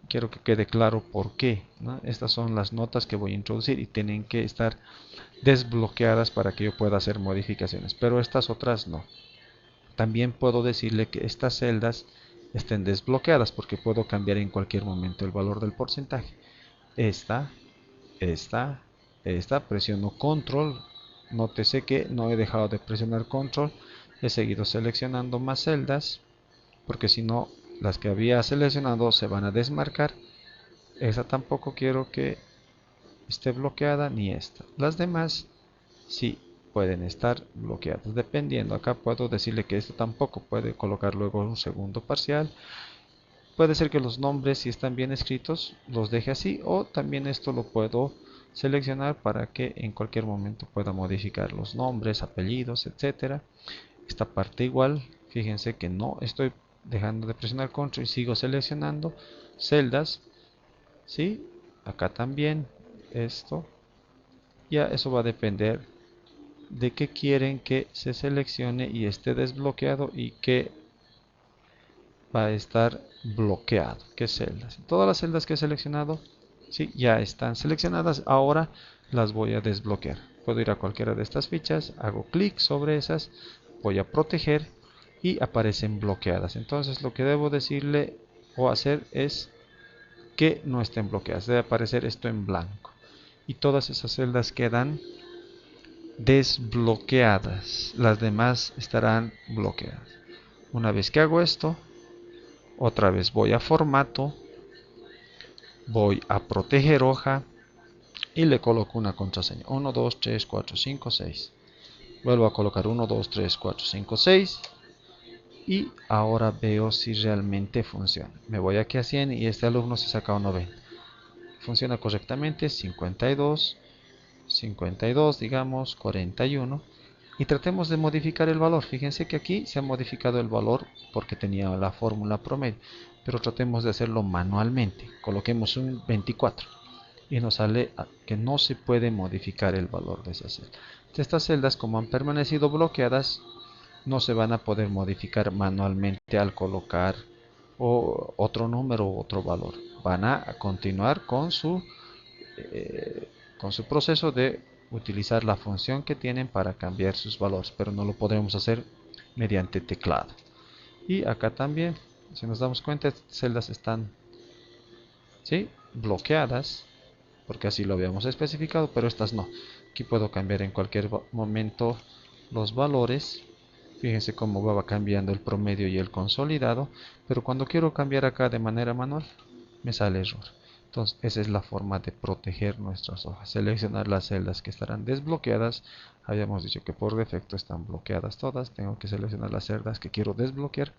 Quiero que quede claro por qué, ¿no? Estas son las notas que voy a introducir y tienen que estar desbloqueadas para que yo pueda hacer modificaciones, pero estas otras no. También puedo decirle que estas celdas estén desbloqueadas porque puedo cambiar en cualquier momento el valor del porcentaje. Esta, presiono control. Nótese que no he dejado de presionar control, he seguido seleccionando más celdas porque si no las que había seleccionado se van a desmarcar. Esta tampoco quiero que esté bloqueada, ni esta. Las demás sí pueden estar bloqueadas dependiendo. Acá puedo decirle que esto tampoco, puede colocar luego un segundo parcial. Puede ser que los nombres, si están bien escritos, los deje así, o también esto lo puedo seleccionar para que en cualquier momento pueda modificar los nombres, apellidos, etcétera. Esta parte igual, fíjense que no estoy dejando de presionar control y sigo seleccionando celdas, ¿sí? Acá también esto, ya eso va a depender de qué quieren que se seleccione y esté desbloqueado y que va a estar bloqueado, qué celdas. Todas las celdas que he seleccionado, ¿sí?, ya están seleccionadas. Ahora las voy a desbloquear. Puedo ir a cualquiera de estas fichas, hago clic sobre esas, voy a proteger y aparecen bloqueadas. Entonces lo que debo decirle o hacer es que no estén bloqueadas. Debe aparecer esto en blanco y todas esas celdas quedan desbloqueadas. Las demás estarán bloqueadas. Una vez que hago esto, otra vez voy a formato, voy a proteger hoja y le coloco una contraseña 1, 2, 3, 4, 5, 6. Vuelvo a colocar 1, 2, 3, 4, 5, 6 y ahora veo si realmente funciona. Me voy aquí a 100 y este alumno se saca un 90. Funciona correctamente. 52, 52, digamos 41. y tratemos de modificar el valor. Fíjense que aquí se ha modificado el valor porque tenía la fórmula promedio, pero tratemos de hacerlo manualmente. Coloquemos un 24 y nos sale que no se puede modificar el valor de esa celda. Estas celdas, como han permanecido bloqueadas, no se van a poder modificar manualmente al colocar otro número u otro valor. Van a continuar con su proceso de utilizar la función que tienen para cambiar sus valores, pero no lo podremos hacer mediante teclado. Y acá también, si nos damos cuenta, estas celdas están, ¿sí?, bloqueadas, porque así lo habíamos especificado, pero estas no. Aquí puedo cambiar en cualquier momento los valores. Fíjense cómo va cambiando el promedio y el consolidado, pero cuando quiero cambiar acá de manera manual, me sale error. Entonces, esa es la forma de proteger nuestras hojas. Seleccionar las celdas que estarán desbloqueadas. Habíamos dicho que por defecto están bloqueadas todas. Tengo que seleccionar las celdas que quiero desbloquear.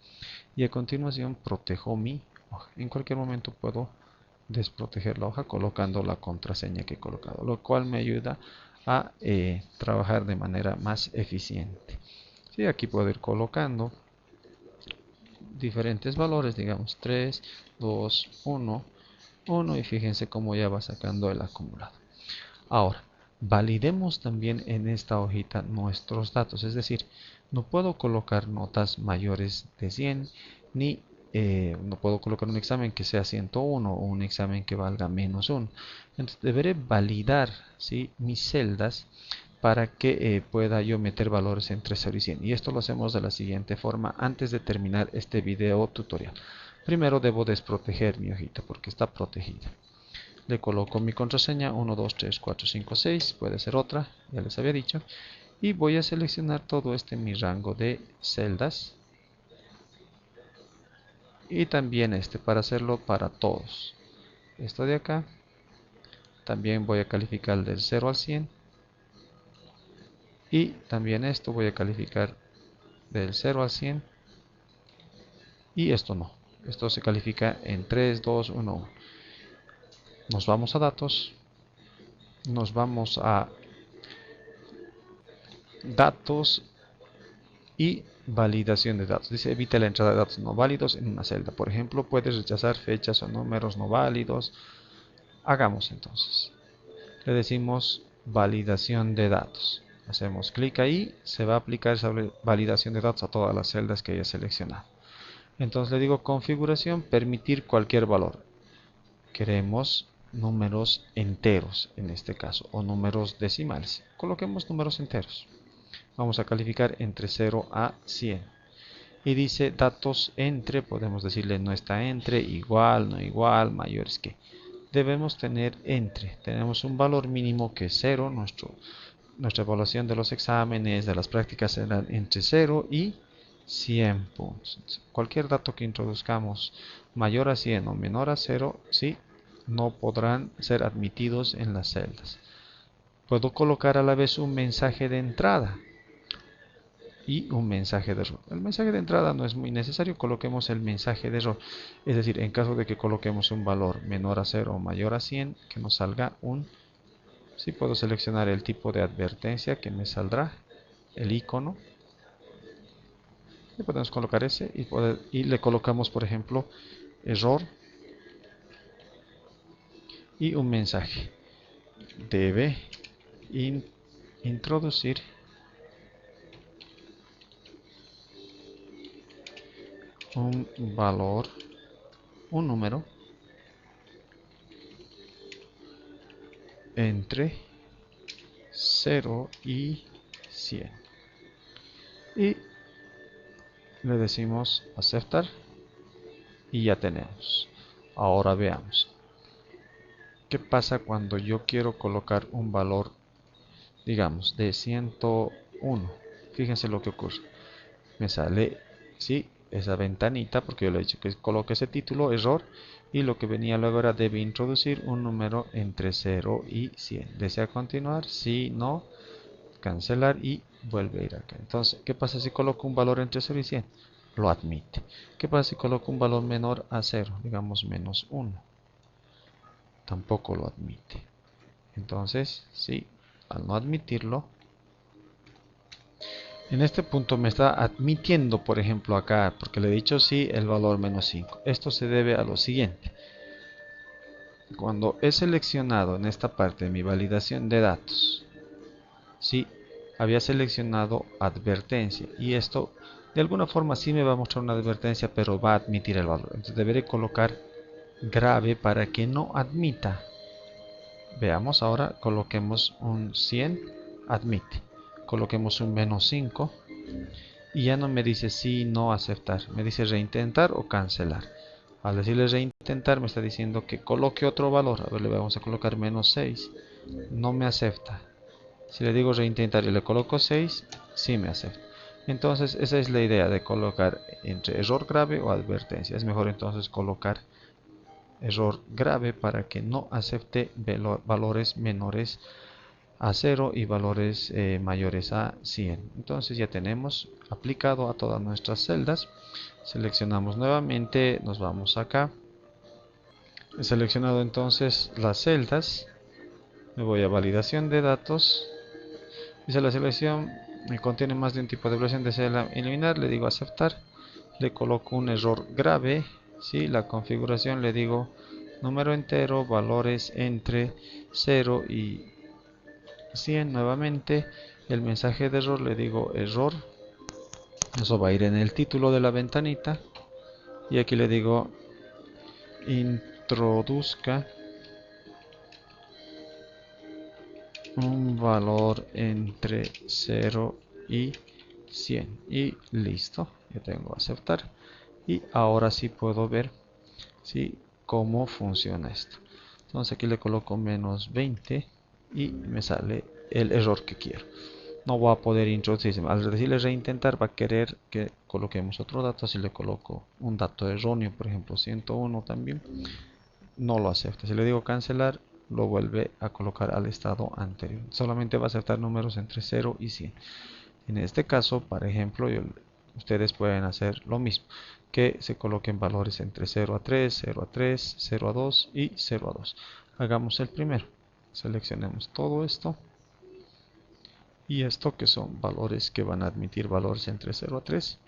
Y a continuación protejo mi hoja. En cualquier momento puedo desproteger la hoja colocando la contraseña que he colocado, lo cual me ayuda a trabajar de manera más eficiente. Sí, aquí puedo ir colocando diferentes valores, digamos 3, 2, 1, 1, y fíjense cómo ya va sacando el acumulado. Ahora, validemos también en esta hojita nuestros datos, es decir, no puedo colocar notas mayores de 100, ni no puedo colocar un examen que sea 101 o un examen que valga -1. Entonces deberé validar, ¿sí?, mis celdas para que pueda yo meter valores entre 0 y 100. Y esto lo hacemos de la siguiente forma antes de terminar este video tutorial. Primero debo desproteger mi hojita porque está protegida. Le coloco mi contraseña 1, 2, 3, 4, 5, 6, puede ser otra, ya les había dicho. Y voy a seleccionar todo mi rango de celdas. Y también para hacerlo para todos. Esto de acá. También voy a calificar del 0 al 100. Y también esto voy a calificar del 0 al 100. Y esto no. Esto se califica en 3, 2, 1, 1. Nos vamos a datos. Nos vamos a datos y validación de datos. Dice evita la entrada de datos no válidos en una celda. Por ejemplo, puedes rechazar fechas o números no válidos. Hagamos entonces. Le decimos validación de datos. Hacemos clic ahí. Se va a aplicar esa validación de datos a todas las celdas que haya seleccionado. Entonces le digo configuración, permitir cualquier valor. Queremos números enteros en este caso, o números decimales. Coloquemos números enteros. Vamos a calificar entre 0 a 100. Y dice datos entre, podemos decirle no está entre, igual, no igual, mayores que. Debemos tener entre. Tenemos un valor mínimo que es 0. Nuestra evaluación de los exámenes, de las prácticas será entre 0 y 100 puntos. Cualquier dato que introduzcamos mayor a 100 o menor a 0, sí, no podrán ser admitidos en las celdas. Puedo colocar a la vez un mensaje de entrada y un mensaje de error. El mensaje de entrada no es muy necesario, coloquemos el mensaje de error. Es decir, en caso de que coloquemos un valor menor a 0 o mayor a 100, que nos salga un... Sí, puedo seleccionar el tipo de advertencia que me saldrá, el icono. Y podemos colocar ese y le colocamos, por ejemplo, error y un mensaje. Debe introducir un valor, un número entre 0 y 100. Y le decimos aceptar y ya tenemos. Ahora veamos. ¿Qué pasa cuando yo quiero colocar un valor, digamos, de 101? Fíjense lo que ocurre. Me sale, sí, esa ventanita, porque yo le he dicho que coloque ese título, error, y lo que venía luego era debe introducir un número entre 0 y 100. ¿Desea continuar? Sí, no, cancelar y vuelve a ir acá. Entonces, ¿qué pasa si coloco un valor entre 0 y 100? Lo admite. ¿Qué pasa si coloco un valor menor a 0? Digamos -1. Tampoco lo admite. Entonces, sí, al no admitirlo, En este punto me está admitiendo, por ejemplo, acá, porque le he dicho sí, el valor menos 5. Esto se debe a lo siguiente. Cuando he seleccionado en esta parte mi validación de datos, sí, había seleccionado advertencia y esto de alguna forma sí me va a mostrar una advertencia, pero va a admitir el valor. Entonces deberé colocar grave para que no admita. Veamos ahora, coloquemos un 100, admite. Coloquemos un menos 5 y ya no me dice sí, no, aceptar. Me dice reintentar o cancelar. Al decirle reintentar me está diciendo que coloque otro valor. A ver, le vamos a colocar menos 6. No me acepta. Si le digo reintentar y le coloco 6, sí me acepta. Entonces esa es la idea de colocar entre error grave o advertencia. Es mejor entonces colocar error grave para que no acepte valores menores a 0 y valores mayores a 100. Entonces ya tenemos aplicado a todas nuestras celdas. Seleccionamos nuevamente, nos vamos acá. He seleccionado entonces las celdas. Me voy a validación de datos. Dice la selección contiene más de un tipo de evaluación, desea eliminar, le digo aceptar. Le coloco un error grave. ¿Sí? La configuración le digo número entero, valores entre 0 y 100 nuevamente. El mensaje de error le digo error. Eso va a ir en el título de la ventanita. Y aquí le digo introduzca un valor entre 0 y 100 y listo, ya tengo aceptar y ahora sí puedo ver ¿sí? Cómo funciona esto. Entonces aquí le coloco menos 20 y me sale el error que quiero. No voy a poder introducirse. Al decirle reintentar va a querer que coloquemos otro dato. Si le coloco un dato erróneo, por ejemplo 101 también, no lo acepta. Si le digo cancelar, lo vuelve a colocar al estado anterior. Solamente va a aceptar números entre 0 y 100. En este caso, por ejemplo, ustedes pueden hacer lo mismo, que se coloquen valores entre 0 a 3, 0 a 3, 0 a 2 y 0 a 2. Hagamos el primero. Seleccionemos todo esto. Y esto que son valores que van a admitir valores entre 0 a 3.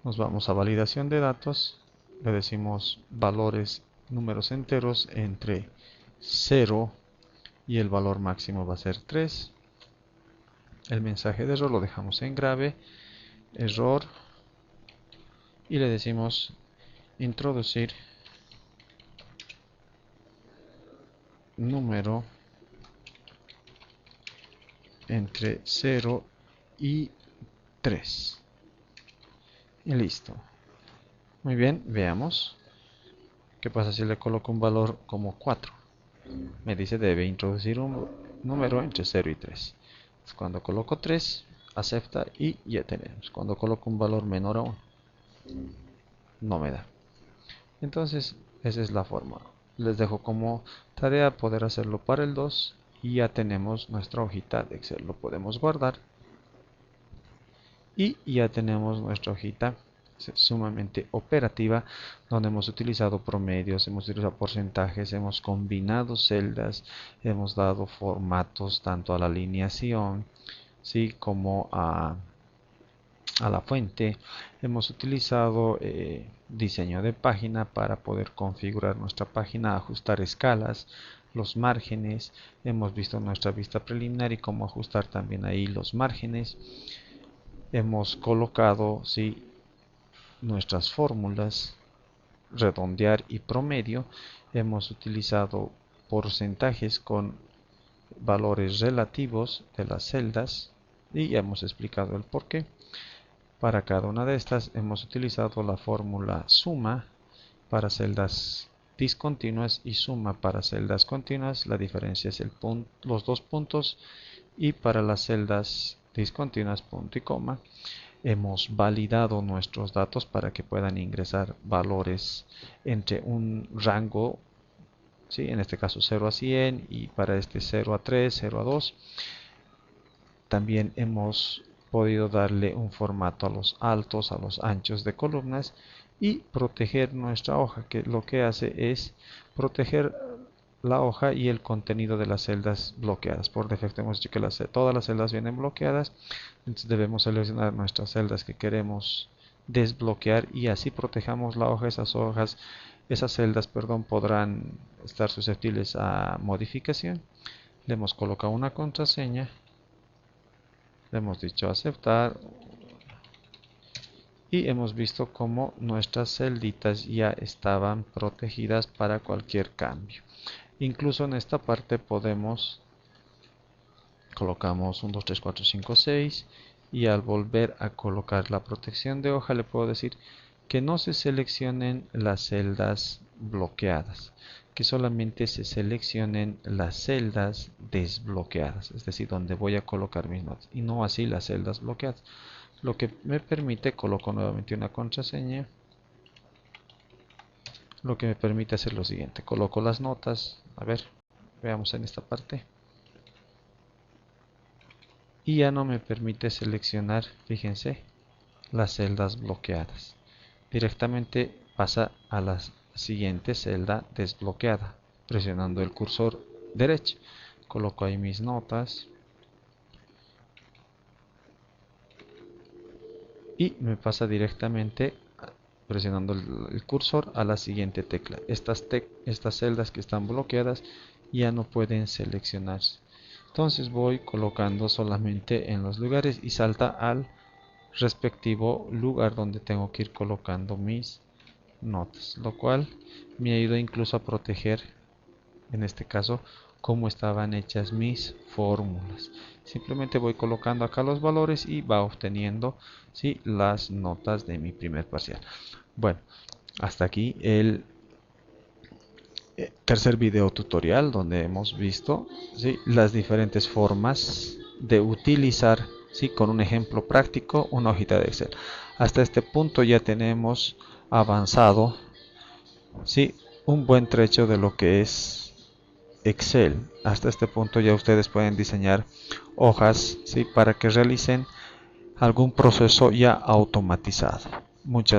Nos vamos a validación de datos. Le decimos valores números enteros entre 0 y el valor máximo va a ser 3. El mensaje de error lo dejamos en grave, error, y le decimos introducir número entre 0 y 3. Y listo. Muy bien, veamos. ¿Qué pasa si le coloco un valor como 4? Me dice debe introducir un número entre 0 y 3. Entonces, cuando coloco 3, acepta y ya tenemos. Cuando coloco un valor menor a 1, no me da. Entonces, esa es la forma. Les dejo como tarea poder hacerlo para el 2 y ya tenemos nuestra hojita de Excel. Lo podemos guardar y ya tenemos nuestra hojita sumamente operativa donde hemos utilizado promedios, hemos utilizado porcentajes, hemos combinado celdas, hemos dado formatos tanto a la alineación, ¿sí? Como a la fuente. Hemos utilizado diseño de página para poder configurar nuestra página, ajustar escalas, los márgenes. Hemos visto nuestra vista preliminar y cómo ajustar también ahí los márgenes. Hemos colocado ¿sí? nuestras fórmulas, redondear y promedio. Hemos utilizado porcentajes con valores relativos de las celdas y ya hemos explicado el porqué. Para cada una de estas hemos utilizado la fórmula suma para celdas discontinuas y suma para celdas continuas. La diferencia es los dos puntos, y para las celdas discontinuas punto y coma. Hemos validado nuestros datos para que puedan ingresar valores entre un rango, ¿sí? En este caso 0 a 100 y para este 0 a 3, 0 a 2. También hemos podido darle un formato a los altos, a los anchos de columnas y proteger nuestra hoja, que lo que hace es proteger la hoja y el contenido de las celdas bloqueadas. Por defecto hemos dicho que todas las celdas vienen bloqueadas, entonces debemos seleccionar nuestras celdas que queremos desbloquear y así protejamos la hoja. Esas celdas, perdón, podrán estar susceptibles a modificación. Le hemos colocado una contraseña, le hemos dicho aceptar y hemos visto cómo nuestras celditas ya estaban protegidas para cualquier cambio. Incluso en esta parte colocamos 1, 2, 3, 4, 5, 6 y al volver a colocar la protección de hoja le puedo decir que no se seleccionen las celdas bloqueadas, que solamente se seleccionen las celdas desbloqueadas, es decir, donde voy a colocar mis notas y no así las celdas bloqueadas. Lo que me permite, coloco nuevamente una contraseña, lo que me permite hacer lo siguiente, coloco las notas, a ver, veamos en esta parte, y ya no me permite seleccionar, fíjense, las celdas bloqueadas. Directamente pasa a la siguiente celda desbloqueada, presionando el cursor derecho. Coloco ahí mis notas y me pasa directamente presionando el cursor a la siguiente tecla. Estas celdas que están bloqueadas ya no pueden seleccionarse. Entonces voy colocando solamente en los lugares y salta al respectivo lugar donde tengo que ir colocando mis notas, lo cual me ayuda incluso a proteger, en este caso, cómo estaban hechas mis fórmulas. Simplemente voy colocando acá los valores y va obteniendo, ¿sí?, las notas de mi primer parcial. Bueno, hasta aquí el tercer video tutorial donde hemos visto, ¿sí?, las diferentes formas de utilizar, ¿sí?, con un ejemplo práctico, una hojita de Excel. Hasta este punto ya tenemos avanzado, ¿sí?, un buen trecho de lo que es Excel. Hasta este punto ya ustedes pueden diseñar hojas, ¿sí?, para que realicen algún proceso ya automatizado. Muchas